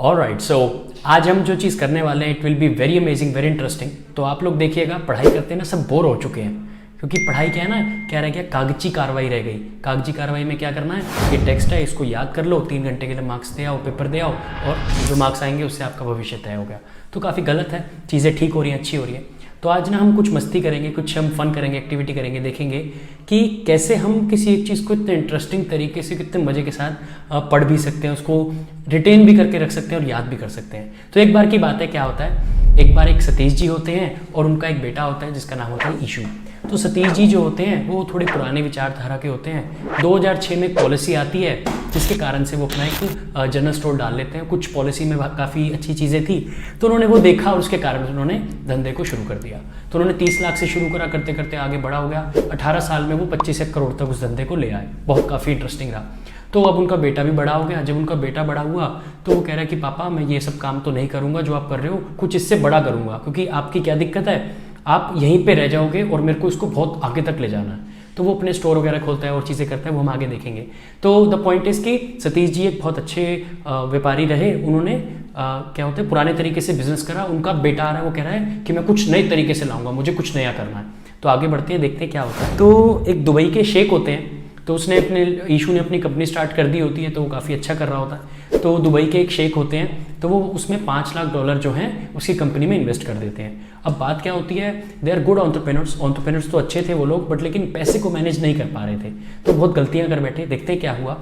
Alright, सो आज हम जो चीज़ करने वाले हैं it will be very amazing, very interesting. तो आप लोग देखिएगा, पढ़ाई करते हैं ना सब बोर हो चुके हैं, क्योंकि पढ़ाई क्या है ना, क्या रह गया, कागजी कार्रवाई रह गई। कागजी कार्रवाई में क्या करना है, ये टेक्स्ट है, इसको याद कर लो, 3 घंटे के लिए मार्क्स दे आओ, पेपर दे आओ, और जो मार्क्स आएंगे उससे आपका भविष्य तय हो गया। तो काफ़ी गलत है, चीज़ें ठीक हो रही हैं, अच्छी हो रही है। तो आज ना हम कुछ मस्ती करेंगे, कुछ हम फन करेंगे, एक्टिविटी करेंगे, देखेंगे कि कैसे हम किसी एक चीज़ को इतने इंटरेस्टिंग तरीके से, कितने मज़े के साथ पढ़ भी सकते हैं, उसको रिटेन भी करके रख सकते हैं और याद भी कर सकते हैं। तो एक बार की बात है, क्या होता है, एक बार एक सतीश जी होते हैं और उनका एक बेटा होता है जिसका नाम होता है ईशू। तो सतीश जी जो होते हैं वो थोड़े पुराने विचारधारा के होते हैं। 2006 में एक पॉलिसी आती है जिसके कारण से वो अपना एक जनरल स्टोर डाल लेते हैं। कुछ पॉलिसी में काफ़ी अच्छी चीज़ें थी, तो उन्होंने वो देखा और उसके कारण उन्होंने धंधे को शुरू कर दिया। तो उन्होंने 30 लाख से शुरू करा, करते करते आगे बड़ा हो गया। 18 साल में वो 25 करोड़ तक उस धंधे को ले आए। बहुत काफ़ी इंटरेस्टिंग रहा। तो अब उनका बेटा भी बड़ा हो गया। जब उनका बेटा बड़ा हुआ तो वो कह रहा है कि पापा मैं ये सब काम तो नहीं करूँगा जो आप कर रहे हो, कुछ इससे बड़ा करूँगा, क्योंकि आपकी क्या दिक्कत है, आप यहीं पे रह जाओगे और मेरे को इसको बहुत आगे तक ले जाना है। तो वो अपने स्टोर वगैरह खोलता है और चीज़ें करता है, वो हम आगे देखेंगे। तो द पॉइंट इज़ कि सतीश जी एक बहुत अच्छे व्यापारी रहे। उन्होंने क्या होता है, पुराने तरीके से बिजनेस करा। उनका बेटा आ रहा है, वो कह रहा है कि मैं कुछ नए तरीके से लाऊंगा, मुझे कुछ नया करना है। तो आगे बढ़ते हैं, देखते हैं क्या होता है। तो एक दुबई के शेख होते हैं, तो उसने ईशू ने अपनी कंपनी स्टार्ट कर दी होती है, तो वो काफ़ी अच्छा कर रहा होता है। तो दुबई के एक शेख होते हैं, तो वो उसमें $5 लाख जो हैं उसकी कंपनी में इन्वेस्ट कर देते हैं। अब बात क्या होती है, दे आर गुड ऑन्टरप्रेन्योर्स तो अच्छे थे वो लोग, बट लेकिन पैसे को मैनेज नहीं कर पा रहे थे, तो बहुत गलतियां कर बैठे। देखते हैं क्या हुआ।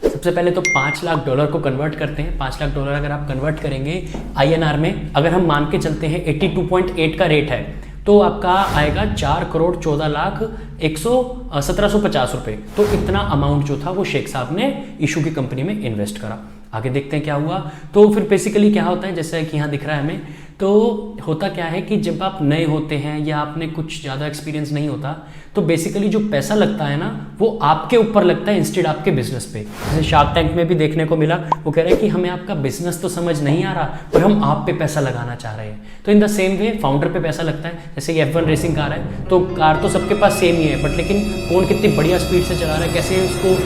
सबसे पहले तो $5 लाख को कन्वर्ट करते हैं। $5 लाख अगर आप कन्वर्ट करेंगे INR में, अगर हम मान के चलते हैं 82.8 का रेट है, तो आपका आएगा 4,14,1750 रुपये। तो इतना अमाउंट जो था वो शेख साहब ने ईशू की कंपनी में इन्वेस्ट करा। आगे देखते हैं क्या हुआ। तो फिर बेसिकली क्या होता है, जैसा कि यहाँ दिख रहा है हमें, तो होता क्या है कि जब आप नए होते हैं या आपने कुछ ज़्यादा एक्सपीरियंस नहीं होता, तो बेसिकली जो पैसा लगता है ना वो आपके ऊपर लगता है इंस्टेड आपके बिजनेस पे। जैसे शार्क टैंक में भी देखने को मिला, वो कह रहे हैं कि हमें आपका बिजनेस तो समझ नहीं आ रहा, पर हम आप पे पैसा लगाना चाह रहे हैं। तो इन द सेम वे फाउंडर पे पैसा लगता है। जैसे ये F1 रेसिंग कार है, तो कार तो सबके पास सेम ही है, बट लेकिन कौन कितनी बढ़िया स्पीड से चला रहा है, कैसे उसको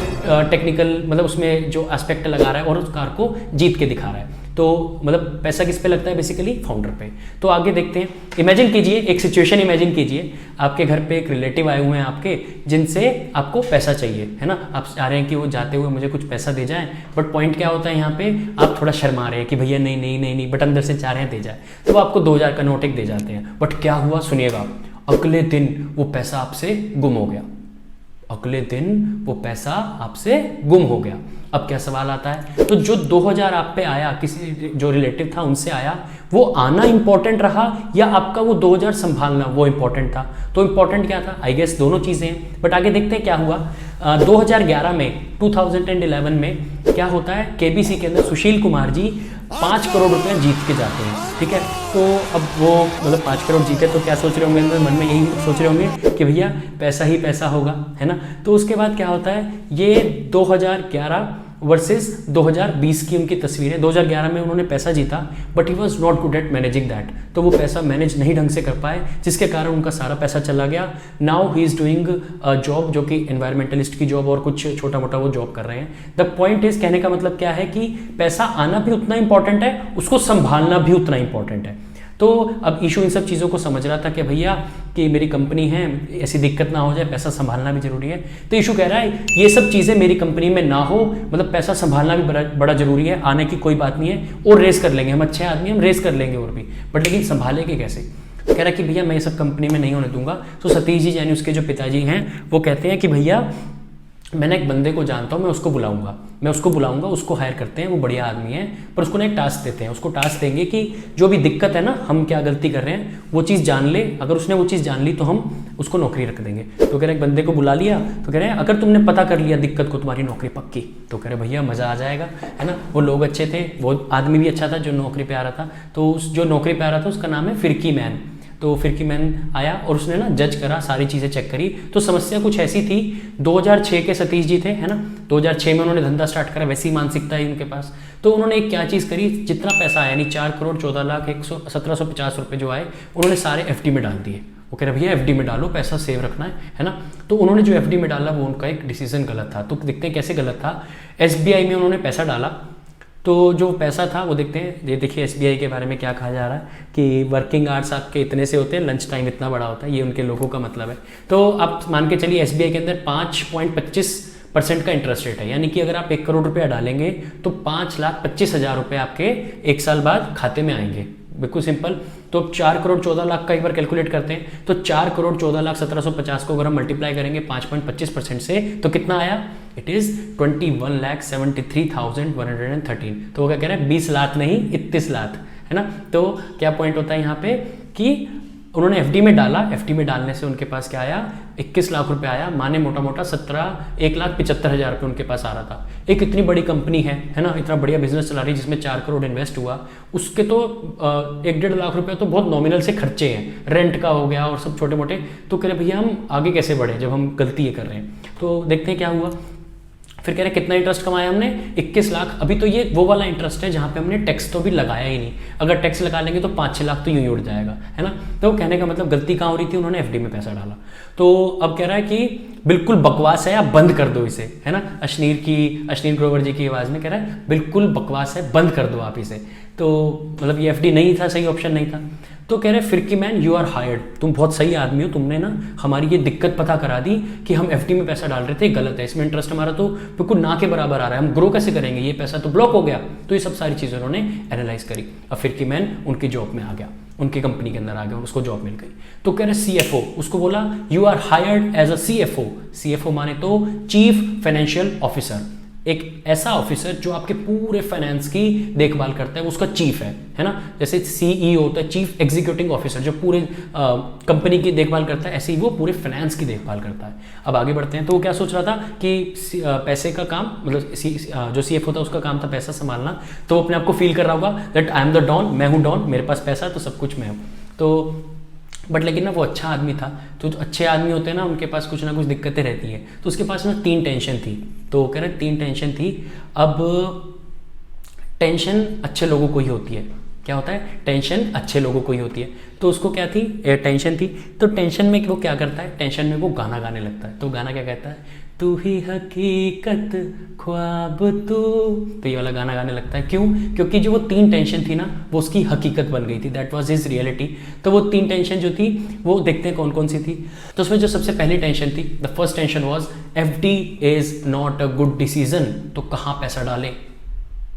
टेक्निकल मतलब उसमें जो एस्पेक्ट लगा रहा है और उस कार को जीत के दिखा रहा है। तो मतलब पैसा किस पे लगता है, बेसिकली फाउंडर पे। तो आगे देखते हैं। इमेजिन कीजिए, एक सिचुएशन इमेजिन कीजिए, आपके घर पे एक रिलेटिव आए हुए हैं आपके, जिनसे आपको पैसा चाहिए, है ना। आप चाह रहे हैं कि वो जाते हुए मुझे कुछ पैसा दे जाए, बट पॉइंट क्या होता है यहाँ पे, आप थोड़ा शर्मा रहे हैं कि भैया नहीं नहीं नहीं नहीं, बट अंदर से चाह रहे हैं दे जाए। तो वो आपको 2000 का नोट एक दे जाते हैं। बट क्या हुआ सुनिएगा, अगले दिन वो पैसा आपसे गुम हो गया। अगले दिन वो पैसा आपसे गुम हो गया। अब क्या सवाल आता है, तो जो 2000 आप पे आया, किसी जो रिलेटिव था उनसे आया, वो आना इंपॉर्टेंट रहा या आपका वो 2000 संभालना वो इंपॉर्टेंट था? तो इंपॉर्टेंट क्या था, आई गेस दोनों चीजें हैं। बट आगे देखते हैं क्या हुआ। 2011 में क्या होता है, KBC के अंदर सुशील कुमार जी 5 करोड़ रुपए जीत के जाते हैं। ठीक है, तो अब वो मतलब 5 करोड़ जीते, तो क्या सोच रहे होंगे, मन में यही सोच रहे होंगे कि भैया पैसा ही पैसा होगा, है ना। तो उसके बाद क्या होता है, ये 2011 वर्सेस 2020 की उनकी तस्वीरें। 2011 में उन्होंने पैसा जीता, but he was not good at managing that. तो वो पैसा मैनेज नहीं ढंग से कर पाए, जिसके कारण उनका सारा पैसा चला गया। Now he is doing job, जो कि एनवायरमेंटलिस्ट की जॉब और कुछ छोटा मोटा वो जॉब कर रहे हैं। द पॉइंट इज, कहने का मतलब क्या है कि पैसा आना भी उतना इंपॉर्टेंट है, उसको संभालना भी उतना इंपॉर्टेंट है। तो अब ईशू इन सब चीज़ों को समझ रहा था कि भैया कि मेरी कंपनी है, ऐसी दिक्कत ना हो जाए, पैसा संभालना भी जरूरी है। तो ईशू कह रहा है ये सब चीज़ें मेरी कंपनी में ना हो, मतलब पैसा संभालना भी बड़ा जरूरी है। आने की कोई बात नहीं है, और रेस कर लेंगे, हम अच्छे आदमी, हम रेस कर लेंगे और भी, बट लेकिन संभालेंगे कैसे। कह रहा है कि भैया मैं ये सब कंपनी में नहीं होने दूंगा। तो सतीश जी यानी उसके जो पिताजी हैं वो कहते हैं कि भैया मैंने एक बंदे को जानता हूँ, मैं उसको बुलाऊंगा, उसको हायर करते हैं, वो बढ़िया आदमी है, पर उसको ना एक टास्क देते हैं। उसको टास्क देंगे कि जो भी दिक्कत है ना, हम क्या गलती कर रहे हैं, वो चीज़ जान ले। अगर उसने वो चीज़ जान ली तो हम उसको नौकरी रख देंगे। तो कह रहे एक बंदे को बुला लिया, तो कह रहे हैं अगर तुमने पता कर लिया दिक्कत को, तुम्हारी नौकरी पक्की। तो कह रहे भैया मज़ा आ जाएगा, है ना। वो लोग अच्छे थे, वो आदमी भी अच्छा था जो नौकरी पे आ रहा था। तो उस जो नौकरी पे आ रहा था उसका नाम है फिरकी मैन। तो फिरकी मैन आया और उसने ना जज करा, सारी चीज़ें चेक करी। तो समस्या कुछ ऐसी थी, 2006 के सतीश जी थे, है ना। 2006 में उन्होंने धंधा स्टार्ट करा, वैसी मानसिकता है उनके पास। तो उन्होंने एक क्या चीज़ करी, जितना पैसा आया यानी 4,14,1750 रुपये जो आए, उन्होंने सारे FD में डाल दिए। वो कह रहे भैया FD में डालो, पैसा सेव रखना है ना। तो उन्होंने जो FD में डाला वो उनका एक डिसीजन गलत था। तो देखते हैं कैसे गलत था। SBI में उन्होंने पैसा डाला, तो जो पैसा था वो देखते हैं, ये देखिए SBI के बारे में क्या कहा जा रहा है कि वर्किंग आवर्स आपके इतने से होते हैं, लंच टाइम इतना बड़ा होता है, ये उनके लोगों का मतलब है। तो आप मान के चलिए SBI के अंदर 5.25% का इंटरेस्ट रेट है, यानी कि अगर आप 1 करोड़ रुपया डालेंगे तो 5,25,000 रुपये आपके 1 साल बाद खाते में आएंगे। बिल्कुल सिंपल। तो 4 करोड़ 14 लाख का एक बार कैलकुलेट करते हैं, तो 4 करोड़ 14 लाख 1750 को अगर हम मल्टीप्लाई करेंगे 5.25% से तो कितना आया, इट इज 21,73,113। तो वो क्या कह रहा है, 20 लाख नहीं 31 लाख, है ना। तो क्या पॉइंट होता है यहाँ पे कि उन्होंने FD में डाला, FD में डालने से उनके पास क्या आया, 21 लाख रुपए आया, माने मोटा मोटा 1,75,000 रुपये उनके पास आ रहा था। एक इतनी बड़ी कंपनी है ना, इतना बढ़िया बिजनेस चला रही है जिसमें 4 करोड़ इन्वेस्ट हुआ, उसके तो 1-1.5 लाख रुपए तो बहुत नॉमिनल से खर्चे हैं, रेंट का हो गया और सब छोटे मोटे। तो कह रहे भैया हम आगे कैसे बढ़े जब हम गलती ये कर रहे हैं। तो देखते हैं क्या हुआ। फिर कह रहे कितना इंटरेस्ट कमाया हमने, 21 लाख। अभी तो ये वो वाला इंटरेस्ट है जहाँ पे हमने टैक्स तो भी लगाया ही नहीं, अगर टैक्स लगा लेंगे तो 5-6 लाख तो यूं ही उड़ जाएगा, है ना। तो कहने का मतलब गलती कहाँ हो रही थी, उन्होंने FD में पैसा डाला। तो अब कह रहा है कि बिल्कुल बकवास है, आप बंद कर दो इसे, है ना। अश्नीर ग्रोवर जी की आवाज़ में कह रहा है बिल्कुल बकवास है, बंद कर दो आप इसे। तो मतलब ये FD नहीं था, सही ऑप्शन नहीं था। तो कह रहे फिरकी मैन यू आर हायर्ड, तुम बहुत सही आदमी हो, तुमने ना हमारी ये दिक्कत पता करा दी कि हम FD में पैसा डाल रहे थे, गलत है, इसमें इंटरेस्ट हमारा तो बिल्कुल ना के बराबर आ रहा है, हम ग्रो कैसे करेंगे, ये पैसा तो ब्लॉक हो गया। तो ये सब सारी चीज़ें उन्होंने एनालाइज करी। अब फिरकी मैन उनकी जॉब में आ गया, उनकी कंपनी के अंदर आ गया, उसको जॉब मिल गई। तो कह रहे CFO, उसको बोला you are hired as a CFO। CFO माने तो चीफ फाइनेंशियल ऑफिसर, एक ऐसा ऑफिसर जो आपके पूरे फाइनेंस की देखभाल करता है, उसका चीफ है ना। जैसे CEO होता है चीफ एग्जीक्यूटिव ऑफिसर, जो पूरे कंपनी की देखभाल करता है, ऐसे ही वो पूरे फाइनेंस की देखभाल करता है। अब आगे बढ़ते हैं। तो वो क्या सोच रहा था कि पैसे का काम, मतलब जो CFO था उसका काम था पैसा संभालना। तो वो अपने आप को फील कर रहा होगा that I am the don, मैं हूँ डॉन, मेरे पास पैसा तो सब कुछ मैं हूँ। तो बट लेकिन ना वो अच्छा आदमी था। तो जो अच्छे आदमी होते हैं ना उनके पास कुछ ना कुछ दिक्कतें रहती हैं। तो उसके पास ना 3 टेंशन थी। तो कह रहे 3 टेंशन थी। अब टेंशन अच्छे लोगों को ही होती है। क्या होता है, टेंशन अच्छे लोगों को ही होती है। तो उसको क्या थी, टेंशन थी। तो टेंशन में वो क्या करता है, टेंशन में वो गाना गाने लगता है। तो गाना क्या कहता है, तू ही हकीकत ख्वाब तू। तो ये वाला गाना गाने लगता है। क्यों, क्योंकि जो वो 3 टेंशन थी ना वो उसकी हकीकत बन गई थी, दैट वाज हिज रियलिटी। तो वो 3 टेंशन जो थी वो देखते हैं कौन कौन सी थी। तो उसमें जो सबसे पहली टेंशन थी, the first tension was FD is not a good decision. तो कहाँ पैसा डालें,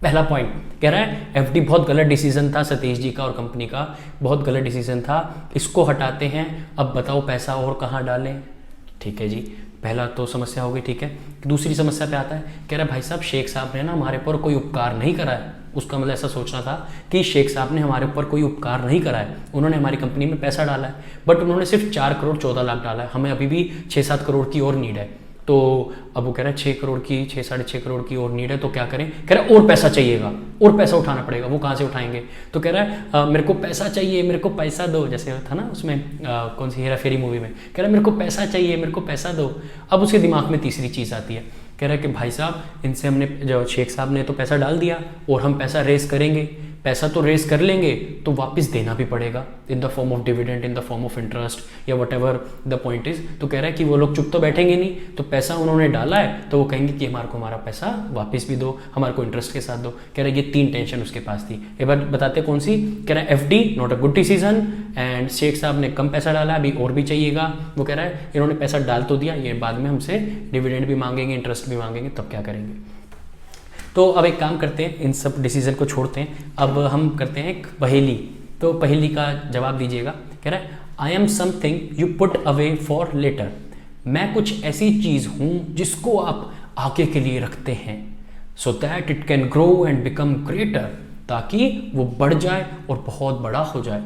पहला पॉइंट कह रहा है FD बहुत गलत डिसीजन था, सतीश जी का और कंपनी का बहुत गलत डिसीजन था, इसको हटाते हैं। अब बताओ पैसा और कहाँ डालें। ठीक है जी, पहला तो समस्या हो गई। ठीक है, दूसरी समस्या पे आता है। कह रहा है भाई साहब शेख साहब ने ना हमारे ऊपर कोई उपकार नहीं करा है। उसका मतलब ऐसा सोचना था कि शेख साहब ने हमारे ऊपर कोई उपकार नहीं करा है, उन्होंने हमारी कंपनी में पैसा डाला है, बट उन्होंने सिर्फ 4 करोड़ 14 लाख डाला है, हमें अभी भी 6-7 करोड़ की और नीड है। तो अब वो कह रहा है 6 करोड़ की 6-6.5 करोड़ की और नीड है, तो क्या करें। कह रहा है और पैसा चाहिएगा, और पैसा उठाना पड़ेगा। वो कहाँ से उठाएंगे। तो कह रहा है मेरे को पैसा चाहिए, मेरे को पैसा दो। जैसे था ना उसमें कौन सी हेरा फेरी मूवी में, कह रहा है मेरे को पैसा चाहिए, मेरे को पैसा दो। अब उसके दिमाग में तीसरी चीज़ आती है। कह रहा है कि भाई साहब इनसे हमने, जो शेख साहब ने तो पैसा डाल दिया और हम पैसा रेस करेंगे, पैसा तो रेस कर लेंगे तो वापस देना भी पड़ेगा in the form of dividend, in the form of interest या whatever the point is. तो कह रहा है कि वो लोग चुप तो बैठेंगे नहीं, तो पैसा उन्होंने डाला है तो वो कहेंगे कि हमारे को हमारा पैसा वापस भी दो, हमारे को इंटरेस्ट के साथ दो। कह रहा है ये 3 टेंशन उसके पास थी। एक बार बताते कौन सी। कह रहा है FD not a good decision and Sheikh साहब ने कम पैसा डाला, अभी और भी चाहिएगा। वो कह रहा है इन्होंने पैसा डाल तो दिया, ये बाद में हमसे डिविडेंड भी मांगेंगे, इंटरेस्ट भी मांगेंगे, तब क्या करेंगे। तो अब एक काम करते हैं, इन सब डिसीजन को छोड़ते हैं, अब हम करते हैं एक पहेली। तो पहेली का जवाब दीजिएगा। कह रहा है I am something you put away for later. मैं कुछ ऐसी चीज़ हूँ जिसको आप आगे के लिए रखते हैं, so that it can grow and become greater, ताकि वो बढ़ जाए और बहुत बड़ा हो जाए।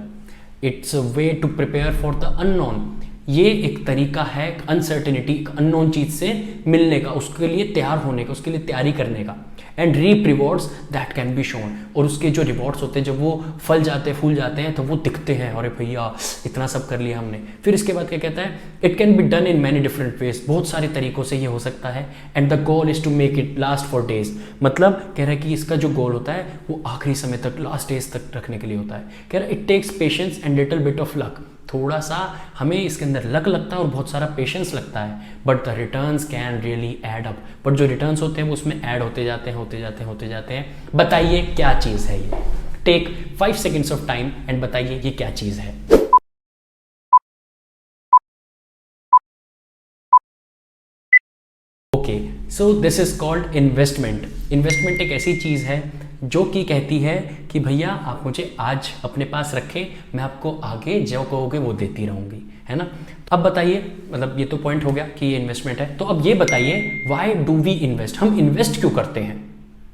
It's a way to prepare for the unknown. ये एक तरीका है अनसर्टेनिटी, एक अननोन चीज़ से मिलने का, उसके लिए तैयार होने का, उसके लिए तैयारी करने का। And reap rewards that can be shown. और उसके जो रिवॉर्ड्स होते हैं, जब वो फल जाते हैं, फूल जाते हैं, तो वो दिखते हैं, अरे भैया इतना सब कर लिया हमने। फिर इसके बाद क्या कहता है, it can be done in many different ways. बहुत सारे तरीकों से ये हो सकता है। And the goal is to make it last for days. मतलब कह रहा है कि इसका जो गोल होता है वो आखिरी समय तक, लास्ट डेज तक रखने के लिए होता है। कह रहा है it takes patience and little bit of luck. थोड़ा सा हमें इसके अंदर लक लगता है और बहुत सारा पेशेंस लगता है, but the returns can really add up. But जो रिटर्न्स होते हैं वो उसमें ऐड होते जाते हैं। बताइए क्या चीज़ है ये? Take 5 seconds of time and बताइए ये क्या चीज़ है। Okay, so this is called investment. Investment एक ऐसी चीज़ है जो कि कहती है कि भैया आप मुझे आज अपने पास रखें, मैं आपको आगे जो कहोगे वो देती रहूँगी, है ना। अब बताइए, मतलब ये तो पॉइंट हो गया कि ये इन्वेस्टमेंट है। तो अब ये बताइए व्हाई डू वी इन्वेस्ट? हम इन्वेस्ट क्यों करते हैं?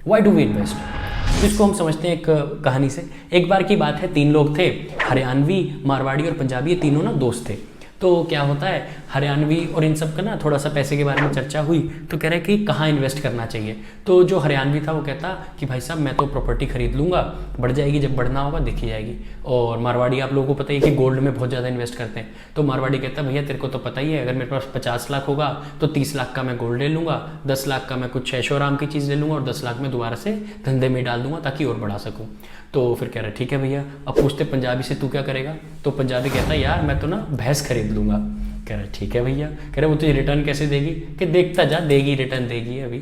Why do we invest? इसको हम समझते हैं एक कहानी से। एक बार की बात है, 3 लोग थे, हरियाणवी, मारवाड़ी और पंजाबी, ये तीनों ना दोस्त थे। तो क्या होता है, हरियाणवी और इन सब का ना थोड़ा सा पैसे के बारे में चर्चा हुई, तो कह रहे कि कहाँ इन्वेस्ट करना चाहिए। तो जो हरियाणवी था वो कहता कि भाई साहब मैं तो प्रॉपर्टी खरीद लूँगा, बढ़ जाएगी, जब बढ़ना होगा देखी जाएगी। और मारवाड़ी आप लोगों को पता ही है कि गोल्ड में बहुत ज़्यादा इन्वेस्ट करते हैं। तो मारवाड़ी कहता भैया तेरे को तो पता ही है, अगर मेरे पास 50 लाख होगा तो 30 लाख का मैं गोल्ड ले लूँगा, 10 लाख का मैं कुछ ऐशो आराम की चीज़ ले लूँगा और 10 लाख में दोबारा से धंधे में डाल दूंगा ताकि और बढ़ा सकूँ। तो फिर कह रहा ठीक है भैया। अब पूछते पंजाबी से तू क्या करेगा? तो पंजाबी कहता यार मैं तो ना भैंस खरीद लूँगा। कह रहा ठीक है भैया। कह रहे वो तुझे रिटर्न कैसे देगी? कि देखता जा, देगी, रिटर्न देगी अभी।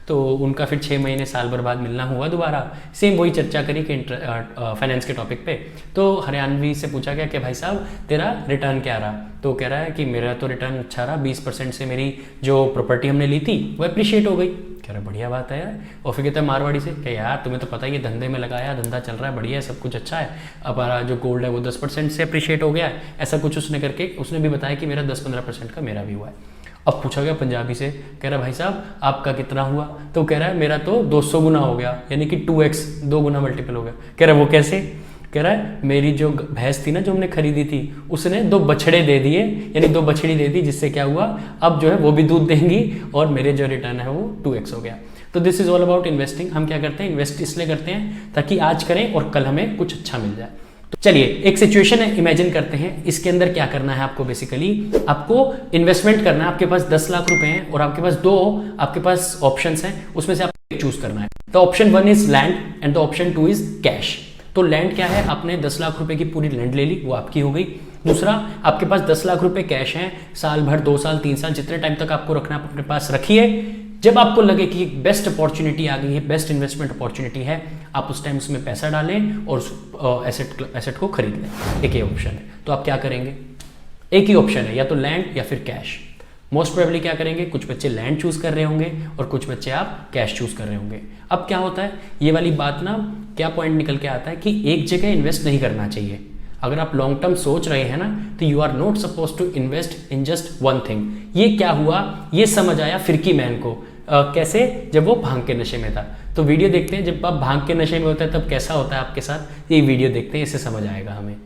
तो उनका फिर 6 महीने साल भर बाद मिलना हुआ दोबारा, सेम वही चर्चा करी कि फाइनेंस के टॉपिक पे। तो हरियाणवी से पूछा गया कि भाई साहब तेरा रिटर्न क्या रहा? तो कह रहा है कि मेरा तो रिटर्न अच्छा रहा, 20% से मेरी जो प्रॉपर्टी हमने ली थी वो अप्रिशिएट हो गई। कह रहा बढ़िया बात है यार। और फिर कहता है मारवाड़ी से कि यार तुम्हें तो पता ही है, धंधे में लगाया, धंधा चल रहा है, बढ़िया है, सब कुछ अच्छा है, अब जो गोल्ड है वो 10% से अप्रिशिएट हो गया है, ऐसा कुछ उसने करके उसने भी बताया कि मेरा 10-15% का मेरा भी हुआ है। अब पूछा गया पंजाबी से, कह रहा भाई साहब आपका कितना हुआ? तो कह रहा है मेरा तो 200 गुना हो गया, यानी कि 2x, 2 गुना मल्टीपल हो गया। कह रहा है वो कैसे? कह रहा है मेरी जो भैंस थी ना जो हमने खरीदी थी, उसने 2 बछड़े दे दिए, यानी 2 बछड़ी दे दी, जिससे क्या हुआ अब जो है वो भी दूध देंगी और मेरे जो रिटर्न है वो 2x हो गया। तो this is all about investing. हम क्या करते हैं, इन्वेस्ट इसलिए करते हैं ताकि आज करें और कल हमें कुछ अच्छा मिल जाए। तो चलिए एक सिचुएशन है, इमेजिन करते हैं। इसके अंदर क्या करना है आपको, बेसिकली आपको इन्वेस्टमेंट करना है। आपके पास 10 लाख रुपए हैं और आपके पास 2 आपके पास ऑप्शंस हैं, उसमें से आपको एक चूज करना है। तो option 1 is land and the option 2 is cash. तो लैंड क्या है, आपने 10 लाख रुपए की पूरी लैंड ले ली, वो आपकी हो गई। दूसरा, आपके पास 10 लाख रुपए कैश हैं, साल भर, 2 साल, 3 साल, जितने टाइम तक आपको रखना है अपने पास रखिए। जब आपको लगे कि बेस्ट अपॉर्चुनिटी आ गई है, बेस्ट इन्वेस्टमेंट अपॉर्चुनिटी है, आप उस टाइम उसमें पैसा डालें और एसेट को खरीद लें। एक ही ऑप्शन है, तो आप क्या करेंगे? एक ही ऑप्शन है, या तो लैंड या फिर कैश। मोस्ट प्रोबेबली क्या करेंगे, कुछ बच्चे लैंड चूज कर रहे होंगे और कुछ बच्चे आप कैश चूज कर रहे होंगे। अब क्या होता है, ये वाली बात ना क्या पॉइंट निकल के आता है कि एक जगह इन्वेस्ट नहीं करना चाहिए। अगर आप लॉन्ग टर्म सोच रहे हैं ना, तो you are not suppose to invest in just one thing. ये क्या हुआ, ये समझ आया फिरकी मैन को। कैसे? जब वो भांग के नशे में था। तो वीडियो देखते हैं, जब आप भांग के नशे में होते हैं तब कैसा होता है आपके साथ, ये वीडियो देखते हैं, इससे समझ आएगा हमें।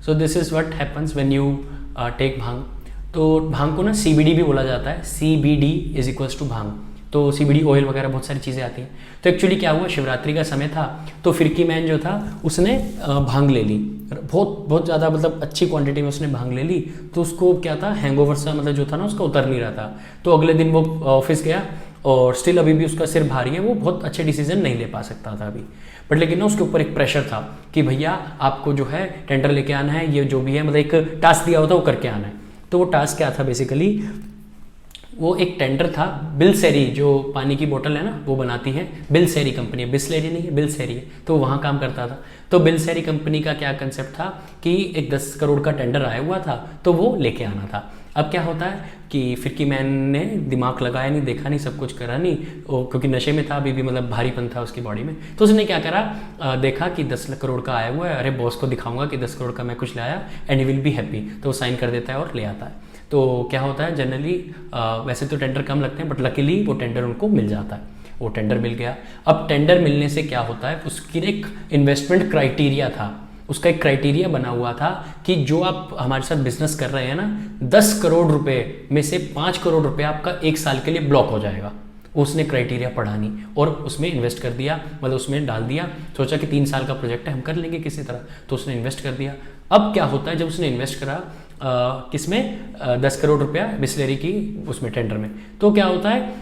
So this is what happens when you take bhang. तो भांग को ना CBD भी बोला जाता है, CBD इज इक्वल्स टू भांग। तो CBD ऑयल वगैरह बहुत सारी चीज़ें आती हैं। तो एक्चुअली क्या हुआ, शिवरात्रि का समय था, तो फिरकी मैन जो था उसने भांग ले ली, बहुत ज़्यादा, मतलब अच्छी क्वांटिटी में उसने भांग ले ली। तो उसको क्या था, हैंगओवर सा मतलब जो था ना उसका उतर नहीं रहा था। तो अगले दिन वो ऑफिस गया और स्टिल अभी भी उसका सिर भारी है, वो बहुत अच्छे डिसीजन नहीं ले पा सकता था अभी। बट लेकिन ना उसके ऊपर एक प्रेशर था कि भैया आपको जो है टेंडर लेके आना है, ये जो भी है, मतलब एक टास्क दिया होता है वो करके आना है। तो वो टास्क क्या था, बेसिकली वो एक टेंडर था। बिलसेरी जो पानी की बोतल है ना वो बनाती है, बिलसेरी कंपनी है, बिस्लेरी नहीं है, बिलसेरी है। तो वहाँ काम करता था। तो बिलसेरी कंपनी का क्या कंसेप्ट था कि एक 10 करोड़ का टेंडर आया हुआ था, तो वो लेके आना था। अब क्या होता है कि फिरकी मैन ने दिमाग लगाया नहीं, देखा नहीं, सब कुछ करा नहीं, क्योंकि नशे में था अभी भी, मतलब भारीपन था उसकी बॉडी में। तो उसने क्या करा, देखा कि 10 करोड़ का आया हुआ है, अरे बॉस को दिखाऊंगा कि 10 करोड़ का मैं कुछ लाया and he will be happy. तो वो साइन कर देता है और ले आता है। तो क्या होता है जनरली, वैसे तो टेंडर कम लगते हैं बट लकीली वो टेंडर उनको मिल जाता है। वो टेंडर मिल गया। अब टेंडर मिलने से क्या होता है, उसकी एक इन्वेस्टमेंट क्राइटेरिया था, उसका एक क्राइटेरिया बना हुआ था कि जो आप हमारे साथ बिजनेस कर रहे हैं ना, 10 करोड़ रुपए में से 5 करोड़ रुपए आपका 1 साल के लिए ब्लॉक हो जाएगा। उसने क्राइटेरिया पढ़ा नहीं और उसमें इन्वेस्ट कर दिया, मतलब उसमें डाल दिया, सोचा कि 3 साल का प्रोजेक्ट है हम कर लेंगे किसी तरह, तो उसने इन्वेस्ट कर दिया। अब क्या होता है, जब उसने इन्वेस्ट करा किसमें 10 करोड़ रुपया बिस्लेरी की उसमें टेंडर में, तो क्या होता है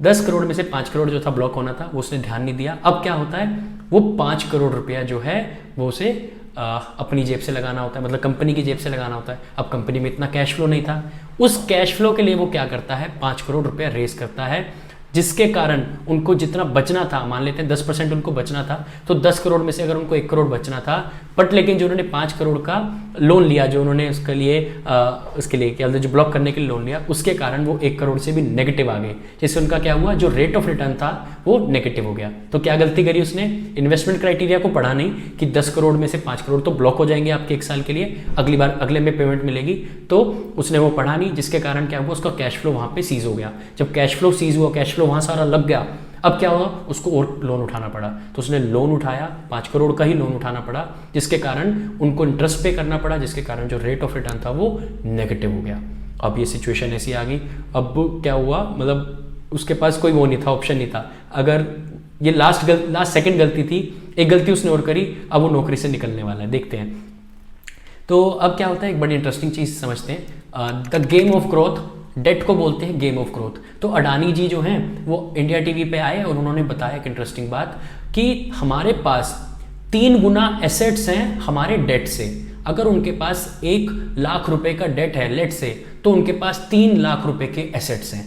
10 करोड़ में से 5 करोड़ जो था ब्लॉक होना था वो उसने ध्यान नहीं दिया। अब क्या होता है, वो 5 करोड़ रुपया जो है वो उसे अपनी जेब से लगाना होता है, मतलब कंपनी की जेब से लगाना होता है। अब कंपनी में इतना कैश फ्लो नहीं था, उस कैश फ्लो के लिए वो क्या करता है 5 करोड़ रुपया रेस करता है, जिसके कारण उनको जितना बचना था, मान लेते हैं 10% उनको बचना था, तो 10 करोड़ में से अगर उनको 1 करोड़ बचना था, बट लेकिन जो उन्होंने 5 करोड़ का लोन लिया, जो उन्होंने उसके लिए क्या जो ब्लॉक करने के लिए लोन लिया, उसके कारण वो 1 करोड़ से भी नेगेटिव आ गए, जिससे उनका क्या हुआ, जो रेट ऑफ रिटर्न था वो नेगेटिव हो गया। तो क्या गलती करी उसने, इन्वेस्टमेंट क्राइटेरिया को पढ़ा नहीं कि 10 करोड़ में से 5 करोड़ तो ब्लॉक हो जाएंगे आपके 1 साल के लिए, अगली बार अगले में पेमेंट मिलेगी, तो उसने वो पढ़ा नहीं, जिसके कारण क्या हुआ, उसका कैश फ्लो वहाँ पे सीज हो गया। जब कैश फ्लो सीज हुआ, कैश फ्लो वहाँ सारा लग गया, अब क्या हुआ, उसको और लोन उठाना पड़ा, तो उसने लोन उठाया, 5 करोड़ का ही लोन उठाना पड़ा, जिसके कारण उनको इंटरेस्ट पे करना पड़ा, जिसके कारण जो रेट ऑफ रिटर्न था वो नेगेटिव हो गया। अब ये सिचुएशन ऐसी आ गई, अब क्या हुआ, मतलब उसके पास कोई वो नहीं था, ऑप्शन नहीं था। अगर ये लास्ट सेकंड गलती थी, एक गलती उसने और करी, अब वो नौकरी से निकलने वाला है, देखते हैं। तो अब क्या होता है, एक बड़ी इंटरेस्टिंग चीज समझते हैं, the game of growth, debt को बोलते हैं गेम ऑफ ग्रोथ। तो अडानी जी जो हैं वो इंडिया टीवी पे आए और उन्होंने बताया एक इंटरेस्टिंग बात कि हमारे पास 3 गुना एसेट्स हैं हमारे डेट से। अगर उनके पास 1 लाख रुपए का डेट है लेट से, तो उनके पास 3 लाख रुपए के एसेट्स हैं,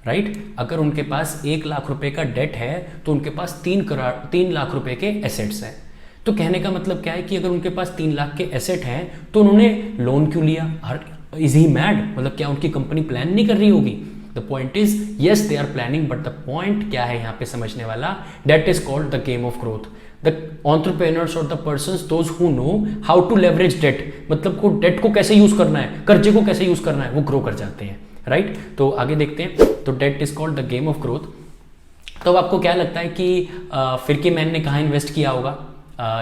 राइट। अगर उनके पास 1 लाख रुपए का डेट है तो उनके पास 3 लाख रुपए के एसेट्स हैं। तो कहने का मतलब क्या है कि अगर उनके पास 3 लाख के एसेट हैं तो उन्होंने लोन क्यों लिया, इज ही मैड, मतलब क्या उनकी कंपनी प्लान नहीं कर रही होगी। The point is yes they are planning, but the point क्या है यहाँ पे समझने वाला, that is called the game of growth. The entrepreneurs और the persons those who know how to leverage debt, मतलब को डेट को कैसे यूज करना है, कर्जे को कैसे यूज करना है, वो ग्रो कर जाते हैं, राइट। तो आगे देखते हैं, तो debt is called the game of growth. तो अब आपको क्या लगता है कि फिरकी मैन ने कहाँ इन्वेस्ट किया होगा,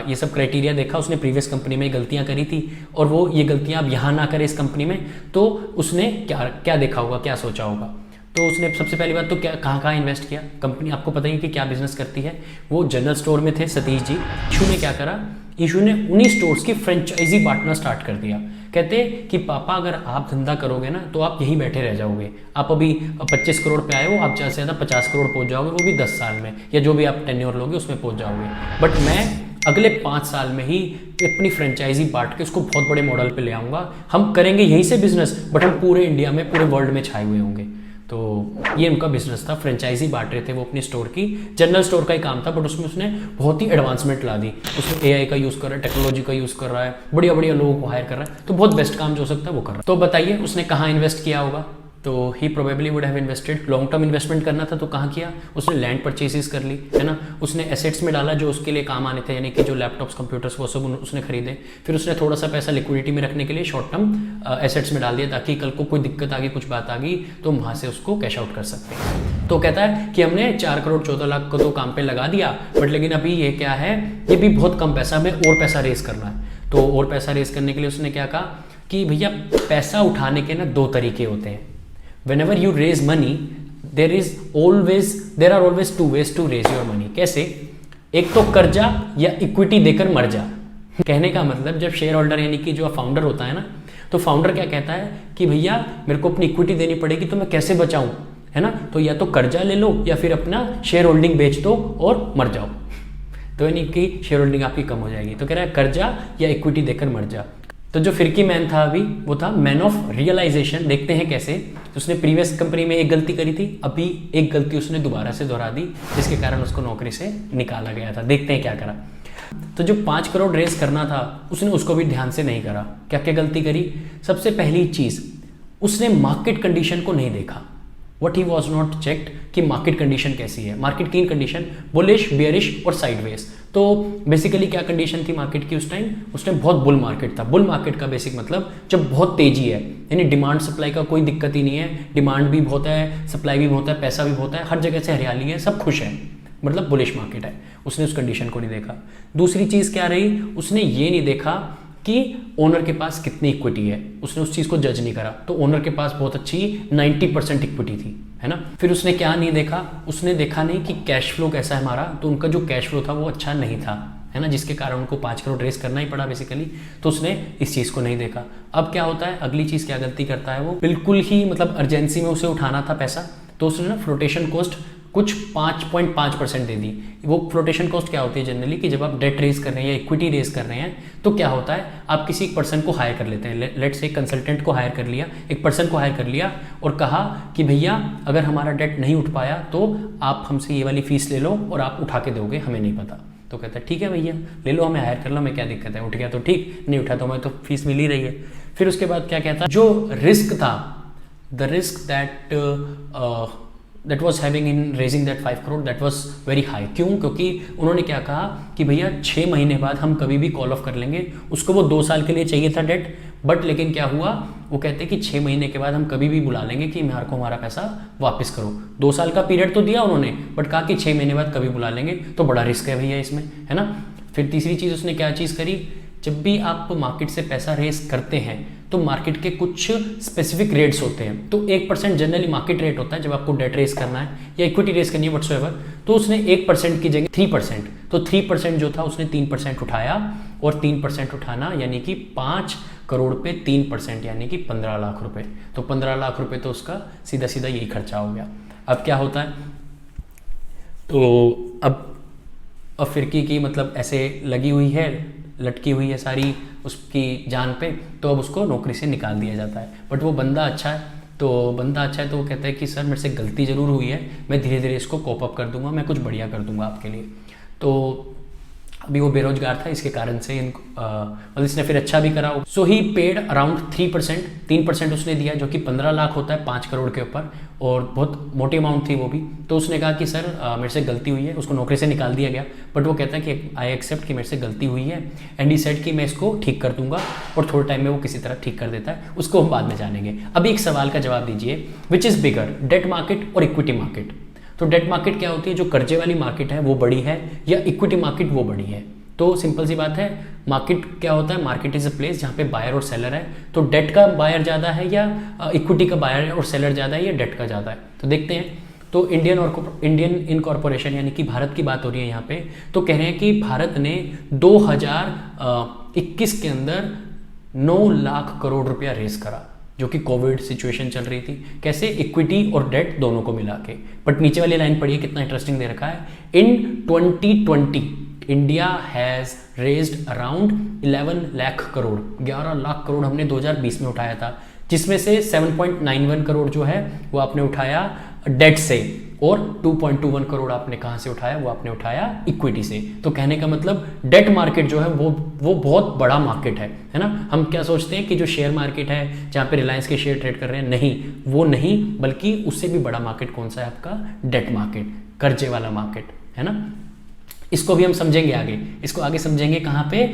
ये सब क्राइटेरिया देखा, उसने प्रीवियस कंपनी में गलतियां करी थी और वो ये गलतियां अब यहाँ ना करे इस कंपनी में, तो उसने क्या देखा होगा, क्या सोचा होगा। तो उसने सबसे पहली बात तो क्या कहाँ इन्वेस्ट किया, कंपनी आपको पता ही कि क्या बिजनेस करती है, वो जनरल स्टोर में थे सतीश जी। इशू ने क्या करा, इशू ने उन्हीं स्टोर्स की फ्रेंचाइजी बांटना स्टार्ट कर दिया। कहते कि पापा अगर आप धंधा करोगे ना तो आप यहीं बैठे रह जाओगे, आप अभी 25 करोड़ पे आए हो, आप ज़्यादा से ज़्यादा 50 करोड़ पहुंच जाओगे, वो भी 10 साल में, या जो भी आप टेन्योर लोगे उसमें पहुंच जाओगे। बट मैं अगले 5 साल में ही अपनी फ्रेंचाइजी बांट के उसको बहुत बड़े मॉडल पे ले आऊँगा, हम करेंगे यहीं से बिजनेस, बट हम पूरे इंडिया में पूरे वर्ल्ड में छाए हुए होंगे। तो ये उनका बिजनेस था, फ्रेंचाइजी बांट रहे थे वो अपनी स्टोर की, जनरल स्टोर का ही काम था, बट उसमें उसने बहुत ही एडवांसमेंट ला दी, उसमें एआई का यूज़ कर रहा है, टेक्नोलॉजी का यूज़ कर रहा है, बढ़िया बढ़िया लोगों को हायर कर रहा है, तो बहुत बेस्ट काम जो हो सकता है वो कर रहा है। तो बताइए उसने कहाँ इन्वेस्ट किया होगा, तो he probably would have invested, long term investment करना था तो कहाँ किया, उसने लैंड परचेसेस कर ली, है ना, उसने एसेट्स में डाला जो उसके लिए काम आने थे, यानी कि जो लैपटॉप्स कंप्यूटर्स वो सब उसने खरीदे, फिर उसने थोड़ा सा पैसा लिक्विडिटी में रखने के लिए शॉर्ट टर्म एसेट्स में डाल दिया, ताकि कल को कोई दिक्कत आ गई, कुछ बात आ गई तो वहाँ से उसको कैश आउट कर सकते हैं। तो कहता है कि हमने 4 करोड़ 14 लाख को तो काम पे लगा दिया, बट लेकिन अभी ये क्या है, ये भी बहुत कम पैसा, हमें और पैसा रेस करना है। तो और पैसा रेस करने के लिए उसने क्या कहा कि भैया पैसा उठाने के ना 2 तरीके होते हैं। Whenever you raise money, there are always 2 ways to raise your money. कैसे, एक तो कर्जा या इक्विटी देकर मर जा। कहने का मतलब जब शेयर होल्डर यानी कि जो फाउंडर होता है ना, तो फाउंडर क्या कहता है कि भैया मेरे को अपनी इक्विटी देनी पड़ेगी तो मैं कैसे बचाऊं, है ना, तो या तो कर्जा ले लो या फिर अपना शेयर होल्डिंग बेच दो और मर जाओ, तो यानी कि शेयर होल्डिंग आपकी कम हो जाएगी। तो कह रहा है कर्जा या इक्विटी देकर मर जा। तो जो फिरकी मैन था अभी, वो था मैन ऑफ रियलाइजेशन। देखते हैं कैसे, उसने प्रीवियस कंपनी में एक गलती करी थी, अभी एक गलती उसने दोबारा से दोहरा दी, जिसके कारण उसको नौकरी से निकाला गया था। देखते हैं क्या करा। तो जो 5 करोड़ रेस करना था उसने उसको भी ध्यान से नहीं करा। क्या क्या गलती करी, सबसे पहली चीज उसने मार्केट कंडीशन को नहीं देखा। What he was not checked कि मार्केट कंडीशन कैसी है। मार्केट की कंडीशन बुलिश, बेयरिश और साइडवेज। तो बेसिकली क्या कंडीशन थी मार्केट की उस टाइम बहुत बुल मार्केट था। बुल मार्केट का बेसिक मतलब जब बहुत तेजी है, यानी डिमांड सप्लाई का कोई दिक्कत ही नहीं है, डिमांड भी बहुत है, सप्लाई भी बहुत है, पैसा भी बहुत है, हर जगह से हरियाली है, सब खुश है, मतलब बुलिश मार्केट है। उसने उस कंडीशन को नहीं देखा। दूसरी चीज क्या रही, उसने ये नहीं देखा कि ओनर के पास कितनी इक्विटी है, उसने उस चीज़ को जज नहीं करा। तो ओनर के पास बहुत अच्छी 90% इक्विटी थी, है ना। फिर उसने क्या नहीं देखा, उसने देखा नहीं कि कैश फ्लो कैसा है हमारा, तो उनका जो कैश फ्लो था वो अच्छा नहीं था, है ना, जिसके कारण उनको 5 करोड़ रेस करना ही पड़ा बेसिकली। तो उसने इस चीज़ को नहीं देखा। अब क्या होता है, अगली चीज़ क्या गलती करता है वो, बिल्कुल ही मतलब अर्जेंसी में उसे उठाना था पैसा, तो उसने ना फ्लोटेशन कॉस्ट कुछ 5.5% दे दी। वो फ्लोटेशन कॉस्ट क्या होती है जनरली, कि जब आप डेट रेज कर रहे हैं या इक्विटी रेज कर रहे हैं तो क्या होता है, आप किसी एक पर्सन को हायर कर लेते हैं, लेट्स से कंसल्टेंट को हायर कर लिया, एक पर्सन को हायर कर लिया और कहा कि भैया अगर हमारा डेट नहीं उठ पाया तो आप हमसे ये वाली फीस ले लो और आप उठा के दोगे, हमें नहीं पता। तो कहता है ठीक है भैया ले लो, हमें हायर कर लो, हमें क्या दिक्कत है, उठ गया तो ठीक, नहीं उठा तो हमें तो फीस मिल ही रही है। फिर उसके बाद क्या कहता है, जो रिस्क था, the risk that was having in raising that 5 crore that was very high. क्यों? क्योंकि उन्होंने क्या कहा कि भैया 6 महीने बाद हम कभी भी कॉल ऑफ कर लेंगे। उसको वो 2 साल के लिए चाहिए था डेट, बट लेकिन क्या हुआ, वो कहते कि 6 महीने के बाद हम कभी भी बुला लेंगे कि हमारे को हमारा पैसा वापस करो। 2 साल का पीरियड तो दिया उन्होंने, बट कहा कि 6 महीने बाद कभी बुला लेंगे, तो बड़ा रिस्क है भैया इसमें, है ना। फिर तीसरी चीज़ उसने क्या चीज़ करी, जब भी आप मार्केट से पैसा रेस करते हैं तो मार्केट के कुछ स्पेसिफिक रेट्स होते हैं। तो 1% जनरली मार्केट रेट होता है जब आपको डेट रेस करना है या इक्विटी रेस करनी है व्हाटसोएवर। तो उसने 1% की जगह 3%, तो 3% जो था उसने 3% उठाया, और 3% उठाना यानी कि 5 करोड़ पे 3% यानी कि 15 लाख रुपए। तो 15 लाख रुपए तो उसका सीधा सीधा यही खर्चा हो गया। अब क्या होता है, तो अब फिरकी की मतलब ऐसे लगी हुई है, लटकी हुई है सारी उसकी जान पे, तो अब उसको नौकरी से निकाल दिया जाता है। बट वो बंदा अच्छा है, तो वो कहता है कि सर मेरे से गलती ज़रूर हुई है, मैं धीरे धीरे इसको कोप अप कर दूंगा, मैं कुछ बढ़िया कर दूंगा आपके लिए। तो अभी वो बेरोजगार था, इसके कारण से इनको मतलब इसने फिर अच्छा भी करा। सो ही पेड अराउंड 3% उसने दिया, जो कि 15 लाख होता है 5 करोड़ के ऊपर, और बहुत मोटी अमाउंट थी वो भी। तो उसने कहा कि सर मेरे से गलती हुई है, उसको नौकरी से निकाल दिया गया। बट वो कहता है कि आई एक्सेप्ट कि मेरे से गलती हुई है, एंड ही सेड कि मैं इसको ठीक कर दूंगा, और थोड़े टाइम में वो किसी तरह ठीक कर देता है, उसको हम बाद में जानेंगे। अभी एक सवाल का जवाब दीजिए, which is bigger, debt market और इक्विटी मार्केट। तो डेट मार्केट क्या होती है, जो कर्जे वाली मार्केट है वो बड़ी है, या इक्विटी मार्केट वो बड़ी है। तो सिंपल सी बात है, मार्केट क्या होता है, मार्केट इज अ प्लेस जहाँ पे बायर और सेलर है। तो डेट का बायर ज़्यादा है या इक्विटी का बायर और सेलर ज़्यादा है, या डेट का ज़्यादा है। तो देखते हैं। तो इंडियन इनकॉर्पोरेशन यानी कि भारत की बात हो रही है यहाँ पे, तो कह रहे हैं कि भारत ने 2021 के अंदर 9 लाख करोड़ रुपया रेस करा, जो कि कोविड सिचुएशन चल रही थी। कैसे? इक्विटी और डेट दोनों को मिला के। बट नीचे वाली लाइन पढ़िए, कितना इंटरेस्टिंग दे रखा है। इन 2020 India has raised around 11 lakh crore, 11 lakh crore हमने 2020 में उठाया था, जिसमें से 7.91 करोड़ जो है वो आपने उठाया डेट से, और 2.21 करोड़ आपने कहाँ से उठाया, वो आपने उठाया इक्विटी से। तो कहने का मतलब डेट मार्केट जो है वो बहुत बड़ा मार्केट है ना। हम क्या सोचते हैं कि जो शेयर मार्केट है जहाँ पे रिलायंस के शेयर ट्रेड कर रहे हैं, नहीं, वो नहीं, बल्कि उससे भी बड़ा मार्केट कौन सा है आपका, डेट मार्केट, कर्जे वाला मार्केट, है ना। इसको भी हम समझेंगे आगे, इसको आगे समझेंगे कहाँ पे,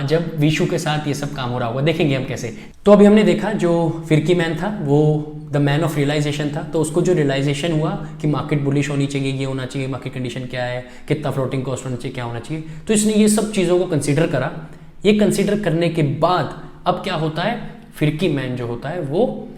जब विशु के साथ ये सब काम हो रहा होगा, देखेंगे हम कैसे। तो अभी हमने देखा जो फिरकी मैन था वो द मैन ऑफ रियलाइजेशन था। तो उसको जो रियलाइजेशन हुआ कि मार्केट बुलिश होनी चाहिए, ये होना चाहिए, मार्केट कंडीशन क्या है, कितना फ्लोटिंग कॉस्ट होना चाहिए, क्या होना चाहिए, तो इसने ये सब चीज़ों को कंसिडर करा। ये कंसिडर करने के बाद अब क्या होता है, फिरकी मैन जो होता है वो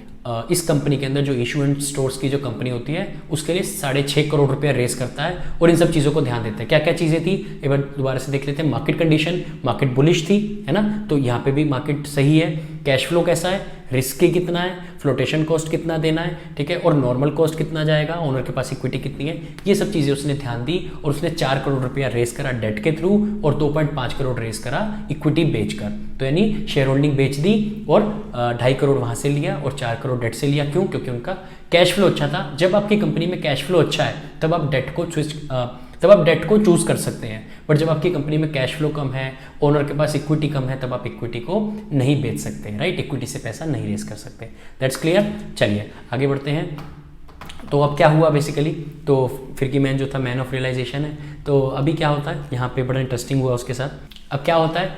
इस कंपनी के अंदर जो इशूएंट स्टोर्स की जो कंपनी होती है उसके लिए 6.5 करोड़ रुपया रेस करता है, और इन सब चीज़ों को ध्यान देता है। क्या क्या चीज़ें थी एक बार दोबारा से देख लेते हैं। मार्केट कंडीशन, मार्केट बुलिश थी, है ना, तो यहाँ पे भी मार्केट सही है। कैश फ्लो कैसा है, रिस्क कितना है, फ्लोटेशन कॉस्ट कितना देना है, ठीक है, और नॉर्मल कॉस्ट कितना जाएगा, ओनर के पास इक्विटी कितनी है, ये सब चीज़ें उसने ध्यान दी, और उसने 4 करोड़ रुपया रेस करा डेट के थ्रू, और 2.5 करोड़ रेस करा इक्विटी बेचकर। तो यानी शेयर होल्डिंग बेच दी, और 2.5 करोड़ वहाँ से लिया और 4 करोड़ डेट से लिया। क्यों? क्योंकि उनका कैश फ्लो अच्छा था। जब आपकी कंपनी में कैश फ्लो अच्छा है तब आप डेट को चूज कर सकते हैं, बट जब आपकी कंपनी में कैश फ्लो कम है, ओनर के पास इक्विटी कम है, तब आप इक्विटी को नहीं बेच सकते, राइट, इक्विटी से पैसा नहीं रेस कर सकते। That's clear. चलिए आगे बढ़ते हैं। तो अब क्या हुआ बेसिकली, तो फिरकी मैन जो था मैन ऑफ रियलाइजेशन है। तो अभी क्या होता है, यहाँ पे बड़ा इंटरेस्टिंग हुआ उसके साथ। अब क्या होता है,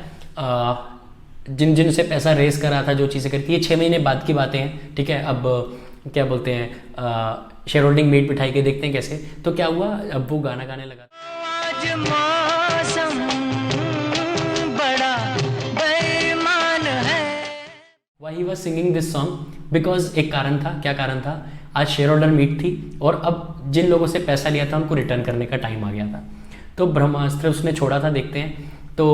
जिन से पैसा रेस करा था, जो चीज़ें करती है, 6 महीने बाद की बातें हैं, ठीक है। अब क्या बोलते हैं, शेयर होल्डिंग मीट बिठाई के देखते हैं कैसे। तो क्या हुआ, अब वो गाना गाने लगा, आज मौसम बड़ा बेईमान he was singing this song because एक कारण था। क्या कारण था? आज शेयर होल्डर मीट थी और अब जिन लोगों से पैसा लिया था उनको रिटर्न करने का टाइम आ गया था, तो ब्रह्मास्त्र उसने छोड़ा था। देखते हैं तो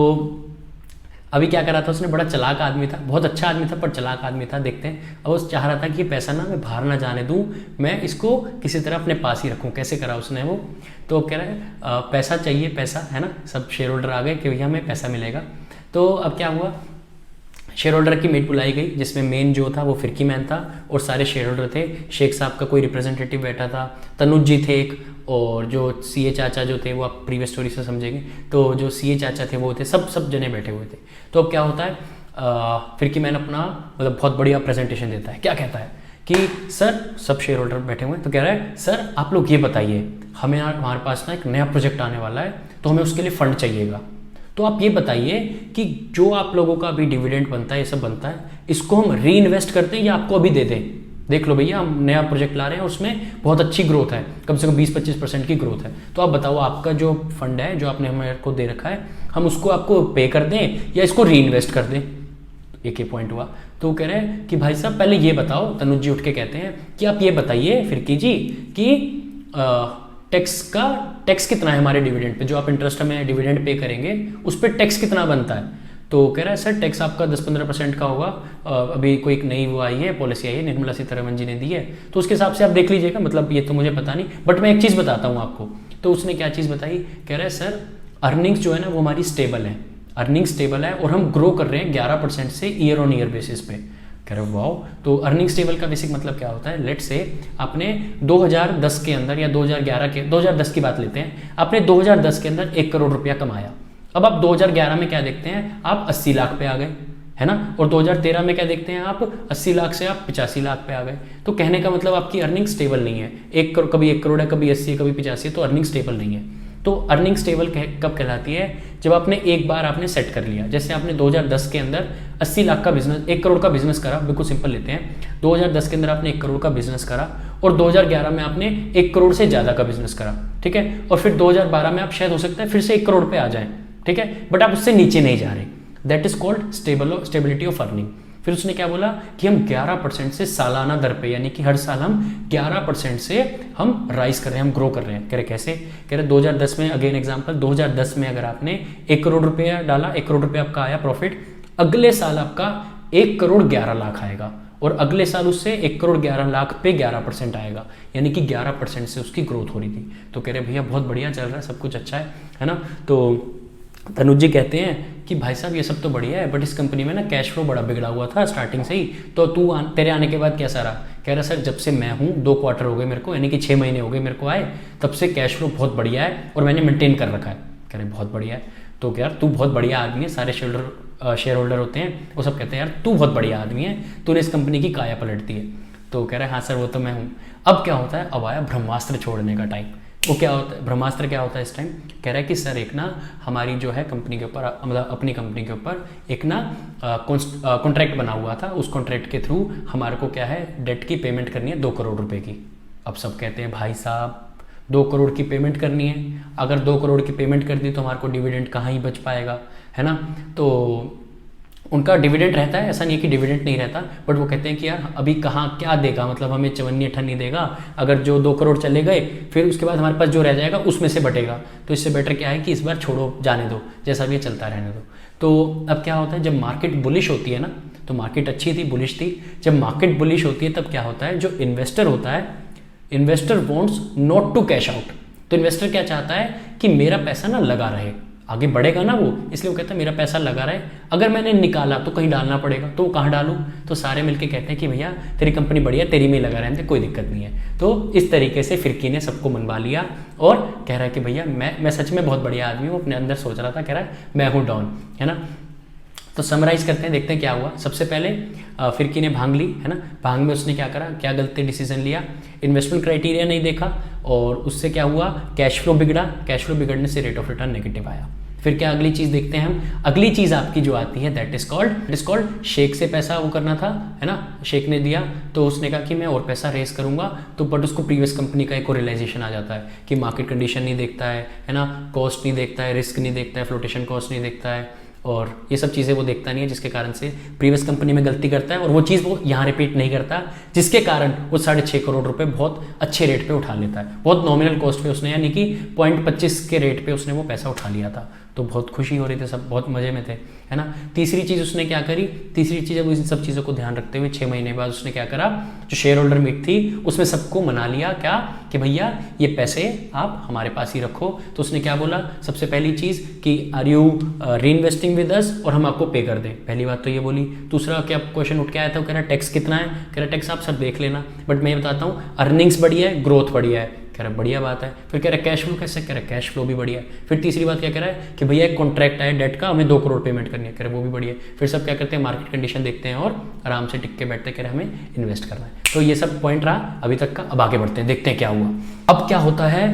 अभी क्या करा था उसने, बड़ा चालाक आदमी था, बहुत अच्छा आदमी था पर चालाक आदमी था। देखते हैं, अब वो चाह रहा था कि ये पैसा ना मैं बाहर ना जाने दूं, मैं इसको किसी तरह अपने पास ही रखूं। कैसे करा उसने वो, तो कह रहा है पैसा चाहिए, पैसा है ना, सब शेयर होल्डर आ गए कि भैया हमें पैसा मिलेगा। तो अब क्या हुआ, शेयर होल्डर की मीट बुलाई गई जिसमें मेन जो था वो फिरकी मैन था और सारे शेयर होल्डर थे। शेख साहब का कोई रिप्रेजेंटेटिव बैठा था, तनुज जी थे एक, और जो सीए चाचा जो थे वो आप प्रीवियस स्टोरी से समझेंगे, तो जो सीए चाचा थे वो थे, सब जने बैठे हुए थे। तो अब क्या होता है, फिरकी मैन अपना मतलब बहुत बढ़िया प्रेजेंटेशन देता है। क्या कहता है कि सर, सब शेयर होल्डर बैठे हुए हैं, तो कह रहा है सर आप लोग ये बताइए, हमारे पास ना एक नया प्रोजेक्ट आने वाला है, तो हमें उसके लिए फंड चाहिएगा। तो आप ये बताइए कि जो आप लोगों का अभी डिविडेंड बनता है, ये सब बनता है, इसको हम री इन्वेस्ट करते हैं या आपको अभी दे दें? देख लो भैया, हम नया प्रोजेक्ट ला रहे हैं, उसमें बहुत अच्छी ग्रोथ है, कम से कम 20-25% की ग्रोथ है। तो आप बताओ, आपका जो फंड है जो आपने हमारे को दे रखा है, हम उसको आपको पे कर दें या इसको री इन्वेस्ट कर दें? एक ही पॉइंट हुआ। तो वो कह रहे हैं कि भाई साहब पहले ये बताओ, तनुज जी उठ के कहते हैं कि आप ये बताइए फिरकी जी कि टैक्स कितना है हमारे डिविडेंड पे, जो आप इंटरेस्ट हमें डिविडेंड पे करेंगे उस पर टैक्स कितना बनता है? तो कह रहा है सर टैक्स आपका 10-15% का होगा, अभी कोई एक नई वो आई है, पॉलिसी आई है, निर्मला सीतारमण जी ने दी है, तो उसके हिसाब से आप देख लीजिएगा, मतलब ये तो मुझे पता नहीं, बट मैं एक चीज़ बताता हूँ आपको। तो उसने क्या चीज़ बताई, कह रहा है सर अर्निंग्स जो है ना वो हमारी स्टेबल है, अर्निंग्स स्टेबल है और हम ग्रो कर रहे हैं 11% से ईयर ऑन ईयर बेसिस पे। कह रहे वाओ, तो अर्निंग स्टेबल का बेसिक मतलब क्या होता है, लेट से आपने 2010 के अंदर या 2011 के 2010 की बात लेते हैं, आपने 2010 के अंदर 1 करोड़ रुपया कमाया। अब आप 2011 में क्या देखते हैं, आप 80 लाख पे आ गए, है ना, और 2013 में क्या देखते हैं, आप 80 लाख से आप 85 लाख पे आ गए। तो कहने का मतलब आपकी अर्निंग स्टेबल नहीं है, 1 करोड़ कभी 1 करोड़ है, कभी 80 है, कभी 85 है, तो अर्निंग स्टेबल नहीं है। तो अर्निंग स्टेबल कब कहलाती है, जब आपने एक बार आपने सेट कर लिया। जैसे आपने 2010 के अंदर 80 लाख का बिजनेस, 1 करोड़ का बिजनेस करा, बिल्कुल सिंपल लेते हैं, 2010 के अंदर आपने 1 करोड़ का बिजनेस करा और 2011 में आपने 1 करोड़ से ज़्यादा का बिजनेस करा, ठीक है, और फिर 2012 में आप शायद हो सकता है फिर से 1 करोड़ पे आ जाए, ठीक है, बट आप उससे नीचे नहीं जा रहे, that is called stability of earning. फिर उसने क्या बोला कि हम 11% से सालाना दर पे, यानी कि हर साल हम 11% से हम राइज कर रहे हैं, हम ग्रो कर रहे हैं। कह रहे कैसे, कह रहे 2010 में, अगेन एग्जांपल, 2010 में अगर आपने 1 करोड़ रुपया डाला, 1 करोड़ रुपया आपका आया प्रॉफिट, अगले साल आपका 1 करोड़ 11 लाख आएगा और अगले साल उससे 1 करोड़ 11 लाख पे 11% आएगा, यानी कि 11% से उसकी ग्रोथ हो रही थी। तो कह रहे भैया बहुत बढ़िया चल रहा है, सब कुछ अच्छा है ना। तो तनुज जी कहते हैं कि भाई साहब ये सब तो बढ़िया है, बट इस कंपनी में ना कैश फ्लो बड़ा बिगड़ा हुआ था स्टार्टिंग से ही, तो तेरे आने के बाद कैसा रहा? कह रहा सर जब से मैं हूँ 2 क्वार्टर हो गए मेरे को, यानी कि 6 महीने हो गए मेरे को आए, तब से कैश फ्लो बहुत बढ़िया है और मैंने मेंटेन कर रखा है। कह रहे बहुत बढ़िया है। तो यार तू बहुत बढ़िया आदमी है, सारे शेयर होल्डर होते हैं वो सब कहते हैं यार तू बहुत बढ़िया आदमी है, तूने इस कंपनी की काया पलट दी है। तो कह रहा है हाँ सर वो तो मैं हूँ। अब क्या होता है, अब आया ब्रह्मास्त्र छोड़ने का टाइम। वो क्या होता है, ब्रह्मास्त्र क्या होता है इस टाइम, कह रहा है कि सर एक ना हमारी जो है कंपनी के ऊपर, मतलब अपनी कंपनी के ऊपर एक ना कॉन्ट्रैक्ट बना हुआ था, उस कॉन्ट्रैक्ट के थ्रू हमारे को क्या है, डेट की पेमेंट करनी है 2 करोड़ रुपए की। अब सब कहते हैं भाई साहब 2 करोड़ की पेमेंट करनी है, अगर 2 करोड़ की पेमेंट कर दी तो हमारे को डिविडेंड कहाँ ही बच पाएगा, है ना। तो उनका डिविडेंड रहता है, ऐसा नहीं है कि डिविडेंड नहीं रहता, बट वो कहते हैं कि यार अभी कहाँ क्या देगा, मतलब हमें चवन्नी अठन्नी देगा, अगर जो 2 करोड़ चले गए फिर उसके बाद हमारे पास जो रह जाएगा उसमें से बटेगा, तो इससे बेटर क्या है कि इस बार छोड़ो, जाने दो, जैसा भी चलता रहने दो। तो अब क्या होता है, जब मार्केट बुलिश होती है ना, तो मार्केट अच्छी थी, बुलिश थी, जब मार्केट बुलिश होती है तब क्या होता है, जो इन्वेस्टर होता है, investor wants not to cash out. तो इन्वेस्टर क्या चाहता है कि मेरा पैसा ना लगा रहे, आगे बढ़ेगा ना वो, इसलिए वो कहता है मेरा पैसा लगा रहा है, अगर मैंने निकाला तो कहीं डालना पड़ेगा, तो कहाँ डालूं, तो सारे मिलके कहते हैं कि भैया तेरी कंपनी बढ़िया, तेरी में लगा रहने दे, कोई दिक्कत नहीं है। तो इस तरीके से फिरकी ने सबको मनवा लिया और कह रहा है कि भैया मैं सच में बहुत बढ़िया आदमी हूँ, अपने अंदर सोच रहा था, कह रहा है मैं हूँ डॉन, है ना। तो समराइज करते हैं, देखते हैं क्या हुआ। सबसे पहले फिरकी ने भांग ली, है ना, भांग में उसने क्या करा, क्या गलती डिसीजन लिया, इन्वेस्टमेंट क्राइटेरिया नहीं देखा और उससे क्या हुआ, कैश फ्लो बिगड़ा, कैश फ्लो बिगड़ने से रेट ऑफ रिटर्न नेगेटिव आया। फिर क्या अगली चीज देखते हैं हम, अगली चीज आपकी जो आती है दैट इज कॉल्ड शेख से पैसा वो करना था, है ना, शेख ने दिया तो उसने कहा कि मैं और पैसा रेस करूंगा, तो बट उसको प्रीवियस कंपनी का एक रियलाइजेशन आ जाता है कि मार्केट कंडीशन नहीं देखता है ना, कॉस्ट नहीं देखता है, रिस्क नहीं देखता है, फ्लोटेशन कॉस्ट नहीं देखता है और ये सब चीज़ें वो देखता नहीं है, जिसके कारण से प्रीवियस कंपनी में गलती करता है और वो चीज़ वो यहाँ रिपीट नहीं करता, जिसके कारण वो 6.5 करोड़ रुपए बहुत अच्छे रेट पे उठा लेता है, बहुत नॉमिनल कॉस्ट पे उसने, यानी कि 0.25 के रेट पे उसने वो पैसा उठा लिया था। तो बहुत खुशी हो रही थी, सब बहुत मज़े में थे, है ना। तीसरी चीज़ उसने क्या करी, तीसरी चीज़ अब इन सब चीज़ों को ध्यान रखते हुए 6 महीने बाद उसने क्या करा, जो शेयर होल्डर मीट थी उसमें सबको मना लिया, क्या कि भैया ये पैसे आप हमारे पास ही रखो। तो उसने क्या बोला, सबसे पहली चीज़ कि आर यू री इन्वेस्टिंग विद अस, और हम आपको पे कर दें, पहली बात तो ये बोली। दूसरा क्या क्वेश्चन उठ के आया था, वो कह रहा टैक्स कितना है, कह रहा टैक्स आप सब देख लेना, बट मैं बताता हूँ अर्निंग्स बढ़िया है, ग्रोथ बढ़िया है, कह रहा बढ़िया बात है। फिर कह रहा कैश फ्लो कैसे, कह रहा कैश फ्लो भी बढ़िया है। फिर तीसरी बात क्या कह रहा है कि भैया एक कॉन्ट्रैक्ट आया डेट का, हमें 2 करोड़ पेमेंट करनी है, कह रहा वो भी बढ़िया है। फिर सब क्या करते हैं, मार्केट कंडीशन देखते हैं और आराम से टिक के बैठते, कह रहे हमें इन्वेस्ट करना है। तो ये सब पॉइंट रहा अभी तक का। अब आगे बढ़ते हैं, देखते हैं क्या हुआ। अब क्या होता है,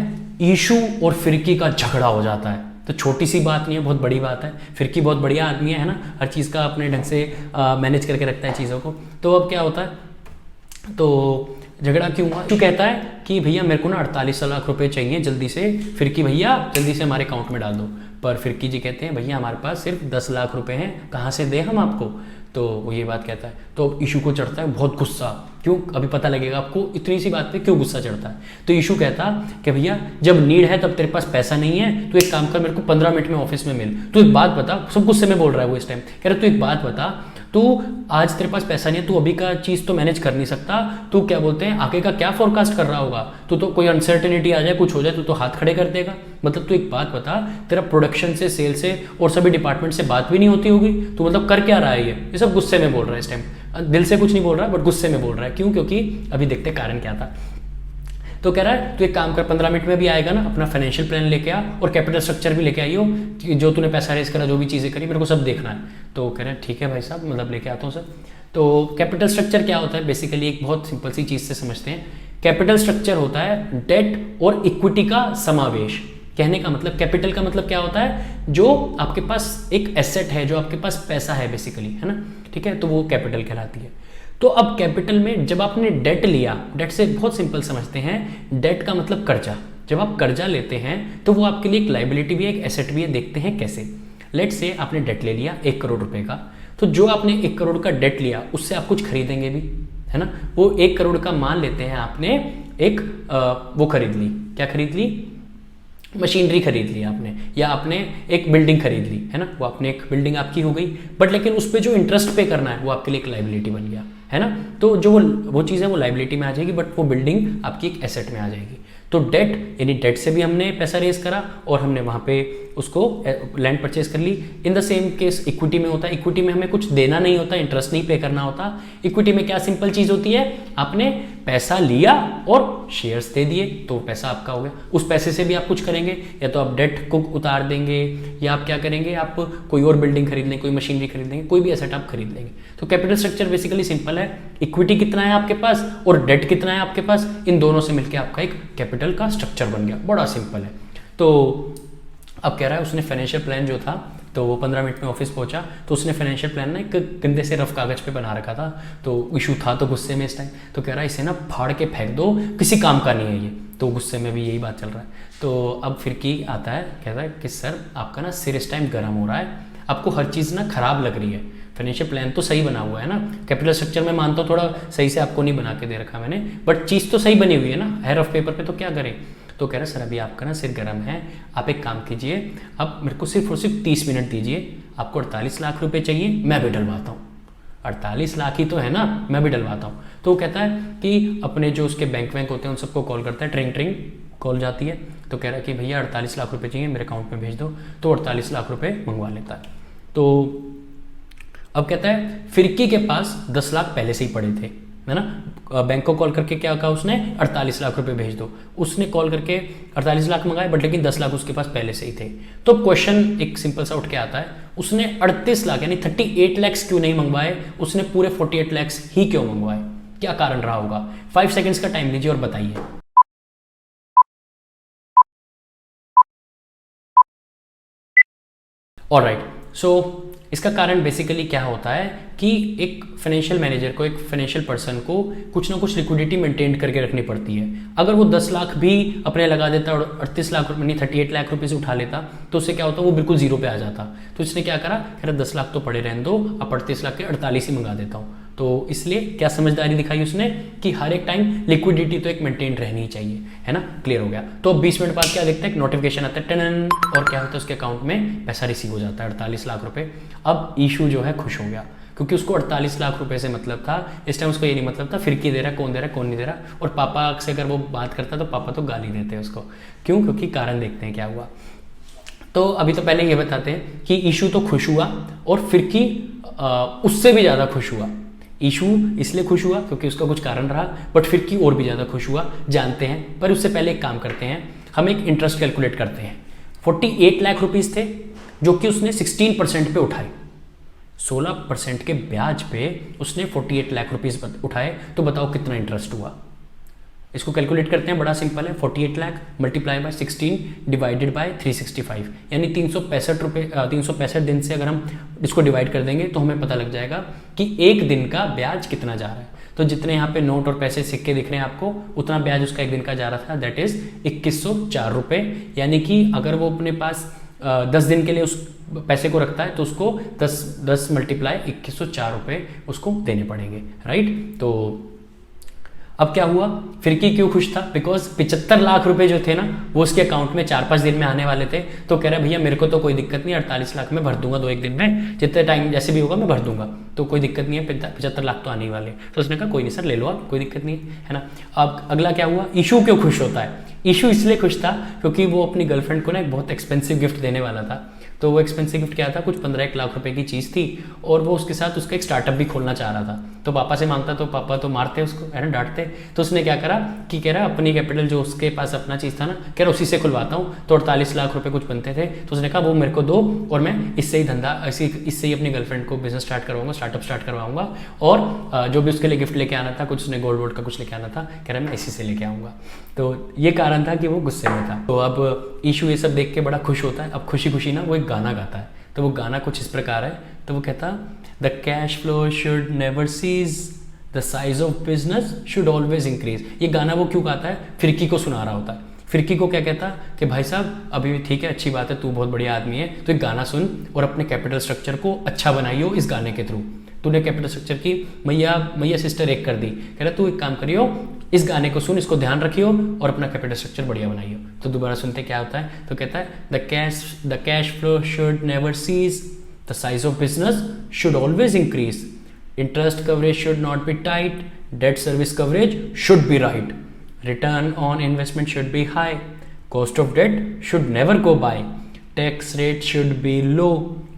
ईशू और फिरकी का झगड़ा हो जाता है। तो छोटी सी बात नहीं है, बहुत बड़ी बात है। फिरकी बहुत बढ़िया आदमी है ना, हर चीज़ का अपने ढंग से मैनेज करके रखता है चीज़ों को। तो अब क्या होता है, तो झगड़ा क्यों हुआ, क्यों कहता है कि भैया मेरे को ना 48 लाख रुपए चाहिए जल्दी से, फिरकी भैया जल्दी से हमारे अकाउंट में डाल दो। पर फिरकी जी कहते हैं भैया हमारे पास सिर्फ 10 लाख रुपए हैं, कहाँ से दें हम आपको। तो वो ये बात कहता है, तो ईशू को चढ़ता है बहुत गुस्सा। क्यों, अभी पता लगेगा आपको इतनी सी बात पे क्यों गुस्सा चढ़ता है। तो ईशू कहता कि भैया जब नीड है तब तेरे पास पैसा नहीं है, तो एक काम कर, मेरे को 15 मिनट में ऑफिस में मिल। तू एक बात बता, सब गुस्से में बोल रहा है वो इस टाइम, कह रहा तू एक बात बता, तू आज तेरे पास पैसा नहीं है, तू अभी का चीज़ तो मैनेज कर नहीं सकता, तू क्या बोलते हैं आगे का क्या फोरकास्ट कर रहा होगा, तू तो कोई अनसर्टेनिटी आ जाए, कुछ हो जाए, तू तो हाथ खड़े कर देगा। मतलब तू एक बात बता, तेरा प्रोडक्शन से, सेल से और सभी डिपार्टमेंट से बात भी नहीं होती होगी, तो मतलब कर क्या रहा है ये सब गुस्से में बोल रहा है इस टाइम, दिल से कुछ नहीं बोल रहा है बट गुस्से में बोल रहा है। क्यों, क्योंकि अभी देखते कारण क्या था। तो कह रहा है तू एक काम कर, 15 मिनट में भी आएगा ना, अपना फाइनेंशियल प्लान लेके आ और कैपिटल स्ट्रक्चर भी लेके आइयो, जो तूने पैसा रेस करा, जो भी चीज़ें करी, मेरे को सब देखना है। तो कह रहा है ठीक है भाई साहब, मतलब लेके आता हूँ सर। तो कैपिटल स्ट्रक्चर क्या होता है, बेसिकली एक बहुत सिंपल सी चीज़ से समझते हैं। कैपिटल स्ट्रक्चर होता है डेट और इक्विटी का समावेश। कहने का मतलब, कैपिटल का मतलब क्या होता है, जो आपके पास एक एसेट है, जो आपके पास पैसा है बेसिकली, है ना, ठीक है, तो वो कैपिटल कहलाती है। तो अब कैपिटल में जब आपने डेट लिया, डेट से बहुत सिंपल समझते हैं, डेट का मतलब कर्जा। जब आप कर्जा लेते हैं तो वो आपके लिए एक लाइबिलिटी भी है, एक एसेट भी है। देखते हैं कैसे। लेट से आपने डेट ले लिया 1 करोड़ रुपए का, तो जो आपने 1 करोड़ का डेट लिया उससे आप कुछ खरीदेंगे भी, है ना। वो 1 करोड़ का मान लेते हैं आपने एक वो खरीद ली, क्या खरीद ली, मशीनरी खरीद ली आपने, या आपने एक बिल्डिंग खरीद ली, है ना, वो आपने एक बिल्डिंग आपकी हो गई, बट लेकिन उस पर जो इंटरेस्ट पे करना है वो आपके लिए एक लाइबिलिटी बन गया, है ना। तो जो वो चीज़ है वो लाइबिलिटी में आ जाएगी, बट वो बिल्डिंग आपकी एक एसेट में आ जाएगी। तो डेट, यानी डेट से भी हमने पैसा रेज करा और हमने वहाँ पे उसको लैंड परचेज कर ली। In the same case equity में होता है, इक्विटी में हमें कुछ देना नहीं होता, इंटरेस्ट नहीं पे करना होता। इक्विटी में क्या सिंपल चीज़ होती है, आपने पैसा लिया और शेयर्स दे दिए तो पैसा आपका हो गया। उस पैसे से भी आप कुछ करेंगे, या तो आप डेट को उतार देंगे, या आप क्या करेंगे, आप कोई और बिल्डिंग खरीद लेंगे, कोई मशीनरी खरीद लेंगे, कोई भी एसेट आप खरीद लेंगे। तो कैपिटल स्ट्रक्चर बेसिकली सिंपल है, इक्विटी कितना है आपके पास और डेट कितना है आपके पास, इन दोनों से मिलकर आपका एक कैपिटल का स्ट्रक्चर बन गया, बड़ा सिंपल है। तो अब कह रहा है उसने फाइनेंशियल प्लान जो था, तो वो 15 मिनट में ऑफिस पहुंचा, तो उसने फाइनेंशियल प्लान ना एक गंदे से रफ कागज पे बना रखा था। तो इशू था तो गुस्से में इस टाइम, तो कह रहा है इसे ना फाड़ के फेंक दो, किसी काम का नहीं है ये। तो गुस्से में भी यही बात चल रहा है। तो अब फिर की आता है, कहता है कि सर आपका ना सिर इस टाइम गर्म हो रहा है, आपको हर चीज़ ना खराब लग रही है। फाइनेंशियल प्लान तो सही बना हुआ है ना, कैपिटल स्ट्रक्चर में मानता हूँ थोड़ा सही से आपको नहीं बना के दे रखा मैंने, बट चीज़ तो सही बनी हुई है ना, है रफ पेपर पे, तो क्या करें। तो कह रहा है सर अभी आपका ना सिर गर्म है, आप एक काम कीजिए, अब मेरे को सिर्फ और सिर्फ 30 मिनट दीजिए, आपको 48 लाख रुपए चाहिए, मैं भी डलवाता हूँ। 48 लाख ही तो है ना, मैं भी डलवाता हूँ। तो वो कहता है कि अपने जो उसके बैंक होते हैं उन सबको कॉल करता है, ट्रिंग ट्रिंग कॉल जाती है। तो कह रहा है कि भैया 48 लाख रुपए चाहिए, मेरे अकाउंट में भेज दो। तो 48 लाख रुपए मंगवा लेता है। तो अब कहता है फिरकी के पास 10 लाख पहले से ही पड़े थे, है ना। बैंक को कॉल करके क्या कहा उसने, 48 लाख रुपए भेज दो। उसने कॉल करके 48 लाख मंगाए, बट लेकिन 10 लाख उसके पास पहले से ही थे। तो क्वेश्चन एक सिंपल सा उठ के आता है, उसने 38 लाख यानी 38 लैक्स क्यों नहीं मंगवाए, उसने पूरे 48 लैक्स ही क्यों मंगवाए, क्या कारण रहा होगा। 5 सेकेंड्स का टाइम लीजिए और बताइए। ऑलराइट, सो इसका कारण बेसिकली क्या होता है कि एक फाइनेंशियल मैनेजर को, एक फाइनेंशियल पर्सन को कुछ ना कुछ लिक्विडिटी मेंटेन करके रखनी पड़ती है। अगर वो 10 लाख भी अपने लगा देता और 38 लाख रुपये नहीं 38 लाख रुपये से उठा लेता तो उससे क्या होता, वो बिल्कुल जीरो पे आ जाता। तो इसने क्या करा, कह रहा 10 लाख तो पड़े रहने दो, अब 38 लाख के 48 ही मंगा देता हूँ। तो इसलिए क्या समझदारी दिखाई उसने कि हर एक टाइम लिक्विडिटी तो एक मेंटेन रहनी ही चाहिए, है ना। क्लियर हो गया। तो 20 मिनट बाद क्या देखते हैं, नोटिफिकेशन आता है टन, और क्या होता है उसके अकाउंट में पैसा रिसीव हो जाता है 48 लाख रुपए। अब ईशू जो है खुश हो गया क्योंकि उसको 48 लाख रुपए से मतलब था। इस टाइम उसको ये नहीं मतलब था फिरकी दे रहा है, कौन दे रहा है, कौन नहीं दे रहा। और पापा से अगर वो बात करता तो पापा तो गाली देते हैं उसको। क्यों? क्योंकि कारण देखते हैं क्या हुआ। तो अभी तो पहले ये बताते हैं कि ईशू तो खुश हुआ और फिरकी उससे भी ज़्यादा खुश हुआ। ईशू इसलिए खुश हुआ क्योंकि उसका कुछ कारण रहा, बट फिरकी और भी ज़्यादा खुश हुआ, जानते हैं। पर उससे पहले एक काम करते हैं, हम एक इंटरेस्ट कैलकुलेट करते हैं। 48 लाख रुपीस थे जो कि उसने 16% पे उठाए, 16% के ब्याज पे उसने 48 लाख रुपीस उठाए। तो बताओ कितना इंटरेस्ट हुआ। इसको कैलकुलेट करते हैं, बड़ा सिंपल है। 48 lakh multiply by 16 divided by 365, यानी 365 दिन से अगर हम इसको डिवाइड कर देंगे तो हमें पता लग जाएगा कि एक दिन का ब्याज कितना जा रहा है। तो जितने यहाँ पे नोट और पैसे सिक्के दिख रहे हैं आपको, उतना ब्याज उसका एक दिन का जा रहा था, दैट इज 2104 रुपये। यानी कि अगर वो अपने पास 10 दिन के लिए उस पैसे को रखता है तो उसको 10 मल्टीप्लाई 2104 रुपये उसको देने पड़ेंगे, राइट। तो अब क्या हुआ, फिरकी क्यों खुश था, बिकॉज 75 लाख रुपए जो थे ना वो उसके अकाउंट में 4-5 दिन में आने वाले थे। तो कह रहा भैया मेरे को तो कोई दिक्कत नहीं, 48 लाख में भर दूंगा 2-1 दिन में, जितने टाइम जैसे भी होगा मैं भर दूंगा, तो कोई दिक्कत नहीं है, 75 लाख तो आने ही वाले। तो उसने कहा कोई नहीं सर ले लो आप, कोई दिक्कत नहीं है ना। अब अगला क्या हुआ, ईशू क्यों खुश होता है। ईशू इसलिए खुश था क्योंकि वो अपनी गर्लफ्रेंड को ना एक बहुत एक्सपेंसिव गिफ्ट देने वाला था। तो वो एक्सपेंसिव गिफ्ट क्या था, कुछ 15-1 लाख रुपए की चीज़ थी, और वो उसके साथ उसका एक स्टार्टअप भी खोलना चाह रहा था। तो पापा से मांगता तो पापा तो मारते उसको, है ना, डांटते। तो उसने क्या करा कि कह रहा अपनी कैपिटल जो उसके पास अपना चीज़ था ना, कह रहा उसी से खुलवाता हूँ। तो 48 लाख रुपए कुछ बनते थे, तो उसने कहा वो मेरे को दो और मैं इससे ही धंधा, इससे ही अपनी गर्लफ्रेंड को बिजनेस स्टार्ट करवाऊंगा, स्टार्टअप स्टार्ट करवाऊंगा, और जो भी उसके लिए गिफ्ट लेके आना था, कुछ उसने गोल्ड वोल्ड का कुछ लेके आना था, कह रहा मैं इसी से लेके आऊँगा। तो ये कारण था कि वो गुस्से में था। तो अब ईशू ये सब देख के बड़ा खुश होता है। अब खुशी खुशी ना वो एक गाना गाता है। तो वो गाना कुछ इस प्रकार है। तो वो कहता, the cash flow should never cease, the size of business should always increase. ये गाना वो क्यों गाता है, फिरकी को सुना रहा होता है। फिरकी को क्या कहता कि भाई साहब अभी भी ठीक है, अच्छी बात है, तू बहुत बढ़िया आदमी है, तो एक गाना सुन और अपने कैपिटल स्ट्रक्चर को अच्छा बनाइयो इस गाने के थ्रू। तूने कैपिटल स्ट्रक्चर की मैया सिस्टर एक कर दी, कह रहा तू एक काम करियो, इस गाने को सुन, इसको ध्यान रखियो और अपना कैपिटल स्ट्रक्चर बढ़िया बनाइयो। तो दोबारा सुनते क्या होता है, तो कहता है the cash flow should never cease, the size of business should always increase, interest coverage should not be tight, debt service coverage should be right, return on investment should be high, cost of debt should never go by, tax rate should be low,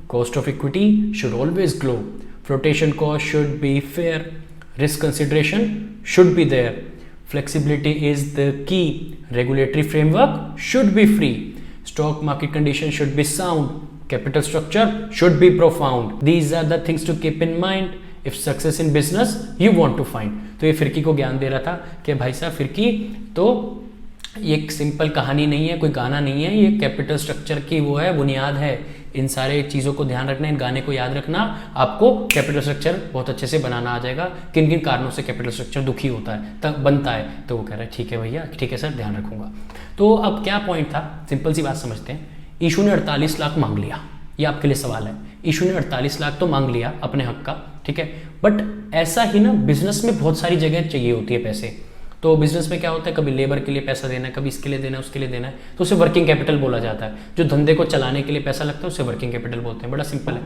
cost of equity should always glow, flotation cost should be fair, risk consideration should be there, flexibility is the key, regulatory framework should be free, stock market conditions should be sound, capital structure should be profound, these are the things to keep in mind if success in business you want to find। तो ये फिरकी को ज्ञान दे रहा था कि भाई साहब फिरकी, तो ये एक सिंपल कहानी नहीं है, कोई गाना नहीं है, ये कैपिटल स्ट्रक्चर की वो है, बुनियाद है। इन सारे चीज़ों को ध्यान रखना, इन गाने को याद रखना, आपको कैपिटल स्ट्रक्चर बहुत अच्छे से बनाना आ जाएगा। किन किन कारणों से कैपिटल स्ट्रक्चर दुखी होता है, तब बनता है। तो वो कह रहा है ठीक है भैया, ठीक है सर, ध्यान रखूंगा। तो अब क्या पॉइंट था, सिंपल सी बात समझते हैं। ईशू ने 48 लाख मांग लिया, ये आपके लिए सवाल है। ईशू ने 48 लाख तो मांग लिया अपने हक का, ठीक है, बट ऐसा ही ना बिजनेस में बहुत सारी जगह चाहिए होती है पैसे। तो बिजनेस में क्या होता है, कभी लेबर के लिए पैसा देना है, कभी इसके लिए देना है, उसके लिए देना है, तो उसे वर्किंग कैपिटल बोला जाता है। जो धंधे को चलाने के लिए पैसा लगता है उसे वर्किंग कैपिटल बोलते हैं, बड़ा सिंपल है।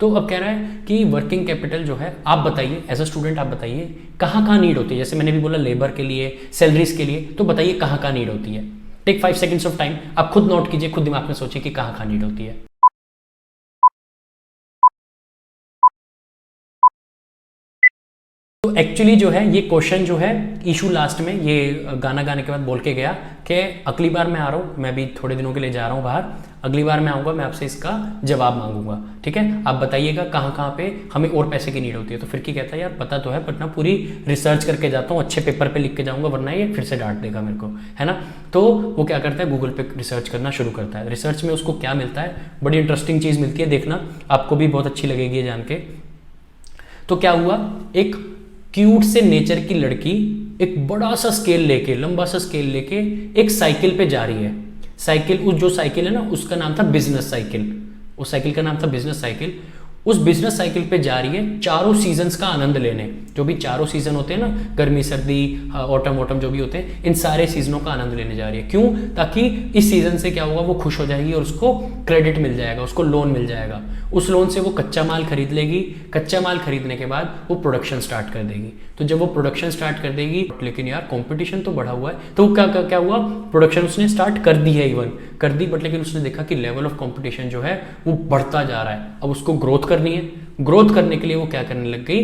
तो अब कह रहा है कि वर्किंग कैपिटल जो है, आप बताइए एज अ स्टूडेंट, आप बताइए कहाँ कहाँ नीड होती है। जैसे मैंने भी बोला लेबर के लिए, सैलरीज के लिए, तो बताइए कहाँ कहाँ नीड होती है। टेक 5 सेकेंड्स ऑफ टाइम, आप खुद नोट कीजिए, खुद दिमाग में सोचिए कि कहाँ कहाँ नीड होती है। तो एक्चुअली जो है ये क्वेश्चन जो है इशू लास्ट में ये गाना गाने के बाद बोल के गया कि अगली बार मैं आ रहा हूँ, मैं भी थोड़े दिनों के लिए जा रहा हूँ बाहर, अगली बार मैं आऊँगा, मैं आपसे इसका जवाब मांगूंगा, ठीक है, आप बताइएगा कहाँ कहाँ पे हमें और पैसे की नीड होती है। तो फिर की कहता है यार पता तो है, बट ना पूरी रिसर्च करके जाता हूँ, अच्छे पेपर पे लिख के जाऊँगा, वरना ये फिर से डांट देगा मेरे को, है ना। तो वो क्या करता है, गूगल पे रिसर्च करना शुरू करता है। रिसर्च में उसको क्या मिलता है, बड़ी इंटरेस्टिंग चीज़ मिलती है, देखना आपको भी बहुत अच्छी लगेगी ये जान के। तो क्या हुआ, एक क्यूट से नेचर की लड़की एक बड़ा सा स्केल लेके, लंबा सा स्केल लेके एक साइकिल पे जा रही है। साइकिल, उस जो साइकिल है ना उसका नाम था बिजनेस साइकिल, उस साइकिल का नाम था बिजनेस साइकिल। उस बिजनेस साइकिल पे जा रही है चारों सीजन्स का आनंद लेने, जो भी चारों सीजन होते हैं ना, गर्मी सर्दी ऑटम ऑटम जो भी होते हैं, इन सारे सीजनों का आनंद लेने जा रही है। क्यों, ताकि इस सीजन से क्या होगा, वो खुश हो जाएगी और उसको क्रेडिट मिल जाएगा, उसको लोन मिल जाएगा। उस लोन से वो कच्चा माल खरीद लेगी, कच्चा माल खरीदने के बाद वो प्रोडक्शन स्टार्ट कर देगी। तो जब वो प्रोडक्शन स्टार्ट कर देगी, लेकिन यार कंपटीशन तो बढ़ा हुआ है, तो क्या हुआ, प्रोडक्शन उसने स्टार्ट कर दी है, इवन कर दी, बट लेकिन उसने देखा कि लेवल ऑफ कंपटीशन जो है वो बढ़ता जा रहा है। अब उसको ग्रोथ करनी है, ग्रोथ करने के लिए वो क्या करने लग गई,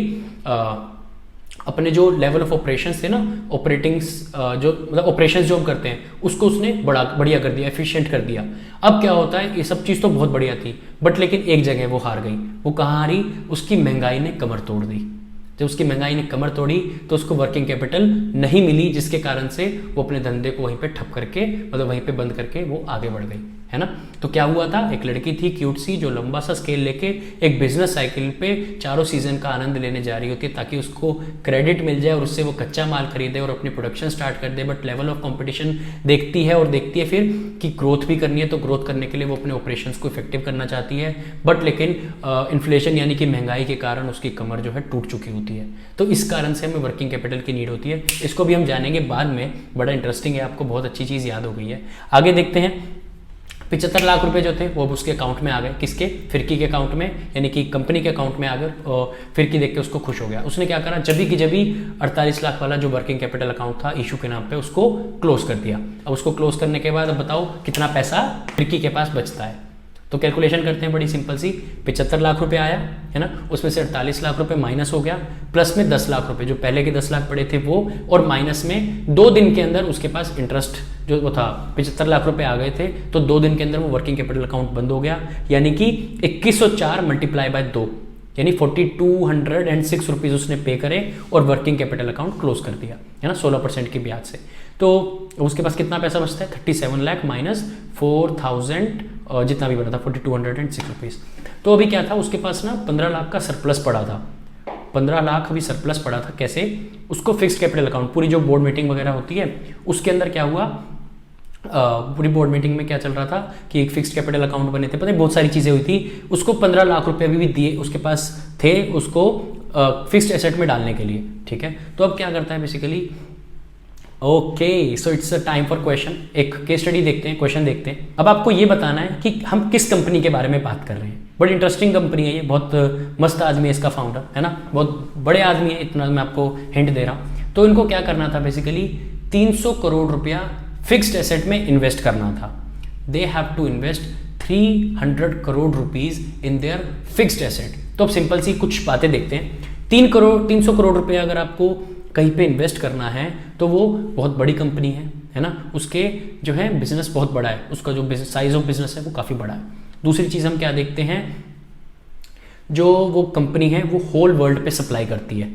अपने जो लेवल ऑफ ऑपरेशंस थे ना, ऑपरेटिंग्स जो मतलब ऑपरेशंस जो हम करते हैं उसको उसने बढ़िया कर दिया, एफिशिएंट कर दिया। अब क्या होता है, ये सब चीज़ तो बहुत बढ़िया थी, बट लेकिन एक जगह वो हार गई। वो कहाँ हारी, उसकी महंगाई ने कमर तोड़ दी। जब उसकी महंगाई ने कमर तोड़ी तो उसको वर्किंग कैपिटल नहीं मिली, जिसके कारण से वो अपने धंधे को वहीं पे ठप करके, मतलब वहीं पे बंद करके वो आगे बढ़ गई, है ना। तो क्या हुआ था, एक लड़की थी क्यूट सी, जो लंबा सा स्केल लेके एक बिजनेस साइकिल पे चारों सीजन का आनंद लेने जा रही होती है, ताकि उसको क्रेडिट मिल जाए और उससे वो कच्चा माल खरीदे और अपनी प्रोडक्शन स्टार्ट कर दे। बट लेवल ऑफ कंपटीशन देखती है, और देखती है फिर कि ग्रोथ भी करनी है, तो ग्रोथ करने के लिए वो अपने ऑपरेशंस को इफेक्टिव करना चाहती है, बट लेकिन इन्फ्लेशन यानी कि महंगाई के कारण उसकी कमर जो है टूट चुकी होती है। तो इस कारण से हमें वर्किंग कैपिटल की नीड होती है। इसको भी हम जानेंगे बाद में, बड़ा इंटरेस्टिंग है, आपको बहुत अच्छी चीज़ याद हो गई है। आगे देखते हैं, 75 लाख रुपए जो थे वो अब उसके अकाउंट में आ गए, किसके, फिरकी के अकाउंट में, यानी कि कंपनी के अकाउंट में आ गए। और फिरकी देख के उसको खुश हो गया। उसने क्या करा, जब भी 48 लाख वाला जो वर्किंग कैपिटल अकाउंट था इशू के नाम पे, उसको क्लोज कर दिया। अब उसको क्लोज करने के बाद अब बताओ कितना पैसा फिरकी के पास बचता है। तो कैलकुलेशन करते हैं बड़ी सिंपल सी, 75 लाख रुपए आया है ना, उसमें से 48 लाख रुपए माइनस हो गया, प्लस में 10 लाख रुपए जो पहले के 10 लाख पड़े थे वो, और माइनस में 2 दिन के अंदर उसके पास इंटरेस्ट जो वो था, 75 लाख रुपए आ गए थे, तो 2 दिन के अंदर वो वर्किंग कैपिटल अकाउंट बंद हो गया। यानी कि 2104 मल्टीप्लाई बाय 2, यानी 4206 रुपीज़ उसने पे करे और वर्किंग कैपिटल अकाउंट क्लोज कर दिया, है ना, 16% की ब्याज से। तो उसके पास कितना पैसा बचता है, 37 लाख माइनस 4000 जितना भी बना था 4206 रुपीज़। तो अभी क्या था, उसके पास ना 15 लाख का सरप्लस पड़ा था, 15 लाख अभी सरप्लस पड़ा था। कैसे, उसको फिक्स्ड कैपिटल अकाउंट, पूरी जो बोर्ड मीटिंग वगैरह होती है उसके अंदर क्या हुआ, पूरी बोर्ड मीटिंग में क्या चल रहा था कि एक फिक्स्ड कैपिटल अकाउंट बने थे, पता है बहुत सारी चीज़ें हुई थी। उसको 15 लाख रुपए अभी भी दिए, उसके पास थे, उसको फिक्स्ड एसेट में डालने के लिए, ठीक है। तो अब क्या करता है basically, okay so it's a time for question. एक केस स्टडी देखते हैं, क्वेश्चन देखते हैं। अब आपको ये बताना है कि हम किस कंपनी के बारे में बात कर रहे हैं। बड़ी इंटरेस्टिंग कंपनी है ये, बहुत मस्त आदमी है इसका फाउंडर, है ना, बहुत बड़े आदमी है, इतना मैं आपको हिंट दे रहा हूँ। तो इनको क्या करना था बेसिकली, 300 करोड़ रुपया फिक्स्ड एसेट में इन्वेस्ट करना था। They have to invest 300 crore rupees in their fixed asset. तो अब सिंपल सी कुछ बातें देखते हैं। 300 करोड़ रुपया अगर आपको कहीं पे इन्वेस्ट करना है तो वो बहुत बड़ी कंपनी है ना, उसके जो है बिजनेस बहुत बड़ा है, उसका जो साइज ऑफ बिजनेस है वो काफ़ी बड़ा है। दूसरी चीज़ हम क्या देखते हैं, जो वो कंपनी है वो होल वर्ल्ड पे सप्लाई करती है,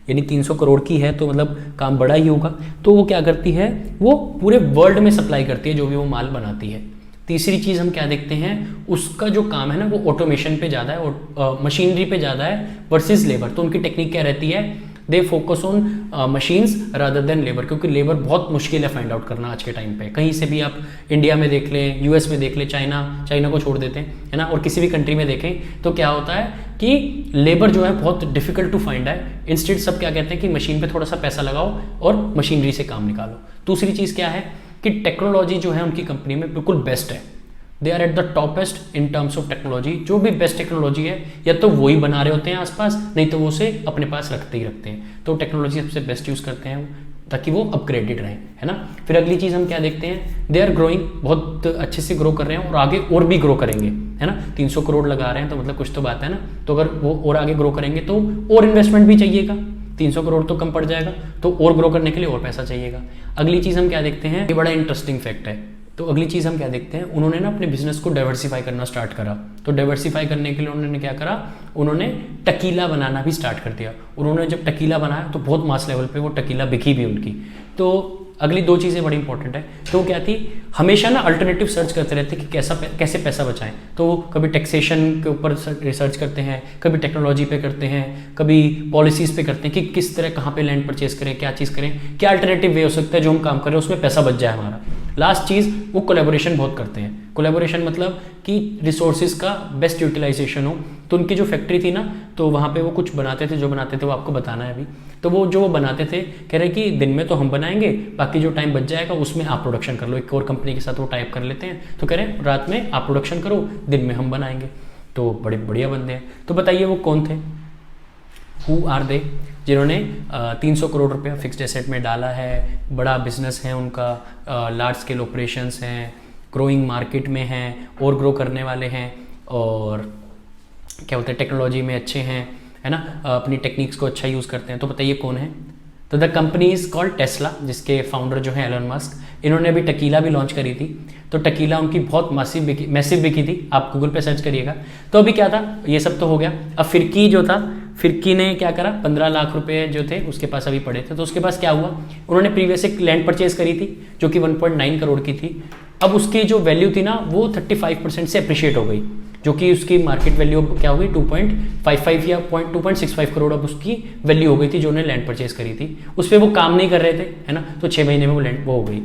यानी 300 करोड़ की है तो मतलब काम बड़ा ही होगा। तो वो क्या करती है, वो पूरे वर्ल्ड में सप्लाई करती है जो भी वो माल बनाती है। तीसरी चीज़ हम क्या देखते हैं, उसका जो काम है ना वो ऑटोमेशन पे ज़्यादा है और मशीनरी पे ज़्यादा है वर्सेस लेबर। तो उनकी टेक्निक क्या रहती है, they focus on machines rather than labour, क्योंकि लेबर बहुत मुश्किल है फाइंड आउट करना आज के टाइम पे। कहीं से भी आप इंडिया में देख लें, यूएस में देख लें, चाइना को छोड़ देते हैं, है ना, और किसी भी कंट्री में देखें तो क्या होता है कि लेबर जो है बहुत डिफिकल्ट टू फाइंड है। इंस्टेड सब क्या कहते हैं कि मशीन पे थोड़ा सा पैसा लगाओ और मशीनरी से काम निकालो। दूसरी चीज़ क्या है कि टेक्नोलॉजी जो है उनकी कंपनी में बिल्कुल बेस्ट है, they are at the toppest in terms of technology. जो भी बेस्ट टेक्नोलॉजी है या तो वही बना रहे होते हैं आसपास, नहीं तो वो उसे अपने पास रखते ही रखते हैं। तो टेक्नोलॉजी सबसे बेस्ट यूज़ करते हैं ताकि वो अपग्रेडेड रहे, है ना। फिर अगली चीज़ हम क्या देखते हैं, दे आर ग्रोइंग, बहुत अच्छे से ग्रो कर रहे हैं और आगे और भी ग्रो करेंगे, है ना। 300 करोड़ लगा रहे हैं तो मतलब कुछ तो बात है ना। तो अगर वो और आगे ग्रो करेंगे तो और इन्वेस्टमेंट भी चाहिएगा। 300 करोड़ तो कम पड़ जाएगा, तो और ग्रो करने के लिए और पैसा चाहिएगा। अगली चीज़ हम क्या देखते हैं, ये बड़ा इंटरेस्टिंग फैक्ट है। तो अगली चीज़ हम क्या देखते हैं, उन्होंने ना अपने बिजनेस को डाइवर्सिफाई करना स्टार्ट करा। तो डाइवर्सिफाई करने के लिए उन्होंने क्या करा, उन्होंने टकीला बनाना भी स्टार्ट कर दिया। उन्होंने जब टकीला बनाया तो बहुत मास लेवल पे वो टकीला बिकी भी उनकी। तो अगली दो चीज़ें बड़ी इंपॉर्टेंट है। तो क्या थी, हमेशा ना अल्टरनेटिव सर्च करते रहते कि कैसे पैसा बचाएं। तो कभी टैक्सेशन के ऊपर रिसर्च करते हैं, कभी टेक्नोलॉजी पे करते हैं, कभी पॉलिसीज़ पे करते हैं कि किस तरह कहाँ पे लैंड परचेज करें, क्या चीज़ करें, क्या अल्टरनेटिव वे हो सकता है जो हम काम करें उसमें पैसा बच जाए हमारा। लास्ट चीज़, वो कोलैबोरेशन बहुत करते हैं। कोलैबोरेशन मतलब कि रिसोर्सेज का बेस्ट यूटिलाइजेशन हो। तो उनकी जो फैक्ट्री थी ना, तो वहाँ पे वो कुछ बनाते थे, जो बनाते थे वो आपको बताना है अभी। तो वो बनाते थे, कह रहे कि दिन में तो हम बनाएंगे, बाकी जो टाइम बच जाएगा उसमें आप प्रोडक्शन कर लो। एक और कंपनी के साथ वो टाइप कर लेते हैं, तो कह रहे हैं रात में आप प्रोडक्शन करो, दिन में हम बनाएंगे। तो बड़े बढ़िया बंदे हैं। तो बताइए वो कौन थे, हु आर दे, जिन्होंने 300 करोड़ रुपया फिक्स्ड एसेट में डाला है, बड़ा बिजनेस है उनका, लार्ज स्केल ऑपरेशंस हैं, ग्रोइंग मार्केट में हैं और ग्रो करने वाले हैं, और क्या बोलते हैं टेक्नोलॉजी में अच्छे हैं, है ना, अपनी टेक्निक्स को अच्छा यूज़ करते हैं। तो बताइए कौन है। तो the company is called Tesla, जिसके फाउंडर जो है एलन मस्क। इन्होंने अभी टकीला भी लॉन्च करी थी। तो टकीला उनकी बहुत मैसिव बिकी थी, आप गूगल पे सर्च करिएगा। तो अभी क्या था, ये सब तो हो गया। अब फिरकी जो था, फिरकी ने क्या करा, 15 लाख रुपए जो थे उसके पास अभी पड़े थे। तो उसके पास क्या हुआ, उन्होंने प्रीवियस एक लैंड परचेज करी थी जो कि 1.9 करोड़ की थी। अब उसकी जो वैल्यू थी ना वो 35% से अप्रिशिएट हो गई, जो कि उसकी मार्केट वैल्यू क्या हो गई 2.55 या 2.65 करोड़ अब उसकी वैल्यू हो गई थी जो उन्होंने लैंड परचेज करी थी। उस पर वो काम नहीं कर रहे थे, है ना, तो 6 महीने में वो हो गई।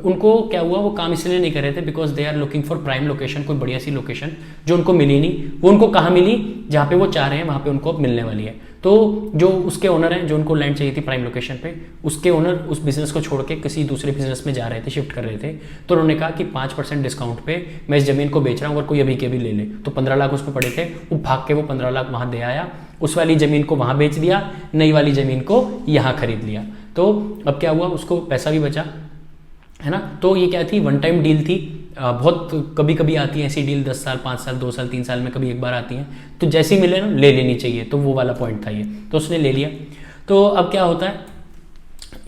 उनको क्या हुआ, वो काम इसलिए नहीं कर रहे थे because they are looking for prime location, कोई बढ़िया सी लोकेशन जो उनको मिली नहीं। वो उनको कहाँ मिली, जहाँ पे वो चाह रहे हैं वहाँ पे उनको अब मिलने वाली है। तो जो उसके ओनर हैं, जो उनको लैंड चाहिए थी प्राइम लोकेशन पे, उसके ओनर उस बिजनेस को छोड़ के किसी दूसरे बिजनेस में जा रहे थे, शिफ्ट कर रहे थे। तो उन्होंने कहा कि 5% डिस्काउंट पे मैं इस जमीन को बेच रहा हूँ, अगर कोई अभी के भी ले ले। तो 15 लाख उस पर पड़े थे, वो भाग के वो 15 लाख वहाँ दे आया, उस वाली ज़मीन को वहाँ बेच दिया, नई वाली ज़मीन को यहाँ खरीद लिया। तो अब क्या हुआ, उसको पैसा भी बचा, है ना। तो ये क्या थी, वन टाइम डील थी। बहुत कभी कभी आती है ऐसी डील, 10 साल 5 साल 2 साल 3 साल में कभी एक बार आती हैं। तो जैसे ही मिले ना ले लेनी चाहिए, तो वो वाला पॉइंट था ये। तो उसने ले लिया। तो अब क्या होता है,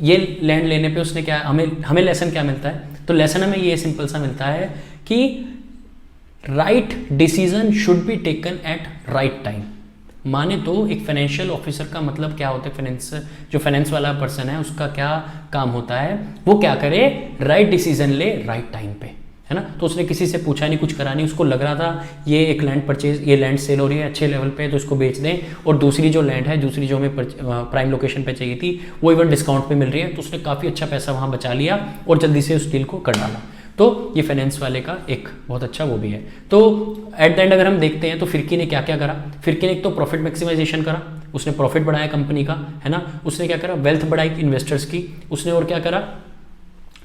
ये लैंड लेने पे उसने क्या, हमें लेसन क्या मिलता है। तो लेसन हमें ये सिंपल सा मिलता है कि right decision should be taken at right time. माने तो एक फाइनेंशियल ऑफिसर का मतलब क्या होता है, जो फाइनेंस वाला पर्सन है उसका क्या काम होता है, वो क्या करे, राइट डिसीजन ले राइट टाइम पे, है ना। तो उसने किसी से पूछा नहीं, कुछ करा नहीं, उसको लग रहा था ये एक लैंड परचेज, ये लैंड सेल हो रही है अच्छे लेवल पे, तो इसको बेच दें, और दूसरी जो लैंड है, दूसरी जो हमें प्राइम लोकेशन पे चाहिए थी, वो इवन डिस्काउंट पे मिल रही है। तो उसने काफ़ी अच्छा पैसा वहाँ बचा लिया और जल्दी से उस डील को कर डाला। तो ये फाइनेंस वाले का एक बहुत अच्छा वो भी है। तो एट द एंड अगर हम देखते हैं तो फिरकी ने क्या क्या करा, फिरकी ने एक तो प्रॉफिट मैक्सिमाइजेशन करा, उसने प्रॉफिट बढ़ाया कंपनी का, है ना। उसने क्या करा, वेल्थ बढ़ाई इन्वेस्टर्स की। उसने और क्या करा,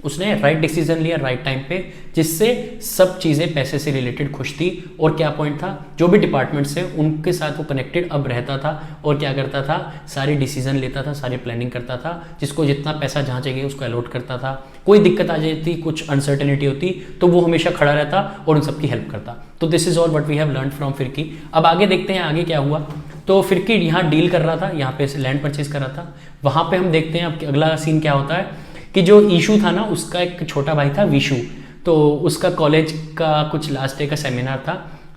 उसने राइट डिसीजन लिया राइट टाइम पे, जिससे सब चीज़ें पैसे से रिलेटेड खुश थी। और क्या पॉइंट था, जो भी डिपार्टमेंट्स है उनके साथ वो कनेक्टेड अब रहता था और क्या करता था, सारी डिसीजन लेता था, सारी प्लानिंग करता था, जिसको जितना पैसा जहाँ चाहिए उसको अलॉट करता था। कोई दिक्कत आ जाती, कुछ अनसर्टेनिटी होती, तो वो हमेशा खड़ा रहता और उन सबकी हेल्प करता। तो this is all what we have learn from फिरकी। अब आगे देखते हैं आगे क्या हुआ। तो फिरकी यहाँ डील कर रहा था, यहाँ पे लैंड परचेज कर रहा था। वहाँ पे हम देखते हैं अब अगला सीन क्या होता है कि जो ईशू था ना, उसका एक छोटा भाई था विशु। तो उसका कॉलेज का कुछ लास्ट डे का सेमिनार था,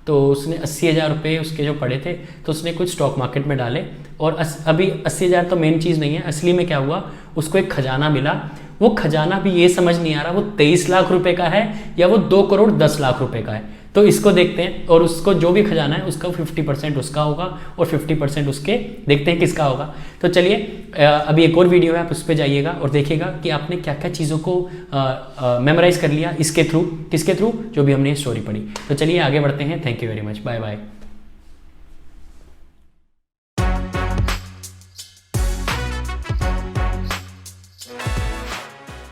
तो उसने 80,000 रुपये उसके जो पड़े थे, तो उसने कुछ स्टॉक मार्केट में डाले। और अभी 80,000 तो मेन चीज़ नहीं है, असली में क्या हुआ, उसको एक खजाना मिला। वो खजाना भी ये समझ नहीं आ रहा वो 23 लाख रुपए का है या वो 2 करोड़ 10 लाख रुपए का है। तो इसको देखते हैं, और उसको जो भी खजाना है उसका 50% उसका होगा और 50% उसके, देखते हैं किसका होगा। तो चलिए अभी एक और वीडियो है, आप उस पर जाइएगा और देखिएगा कि आपने क्या क्या चीज़ों को मेमोराइज कर लिया इसके थ्रू, किसके थ्रू, जो भी हमने स्टोरी पढ़ी। तो चलिए आगे बढ़ते हैं। Thank you very much, bye bye.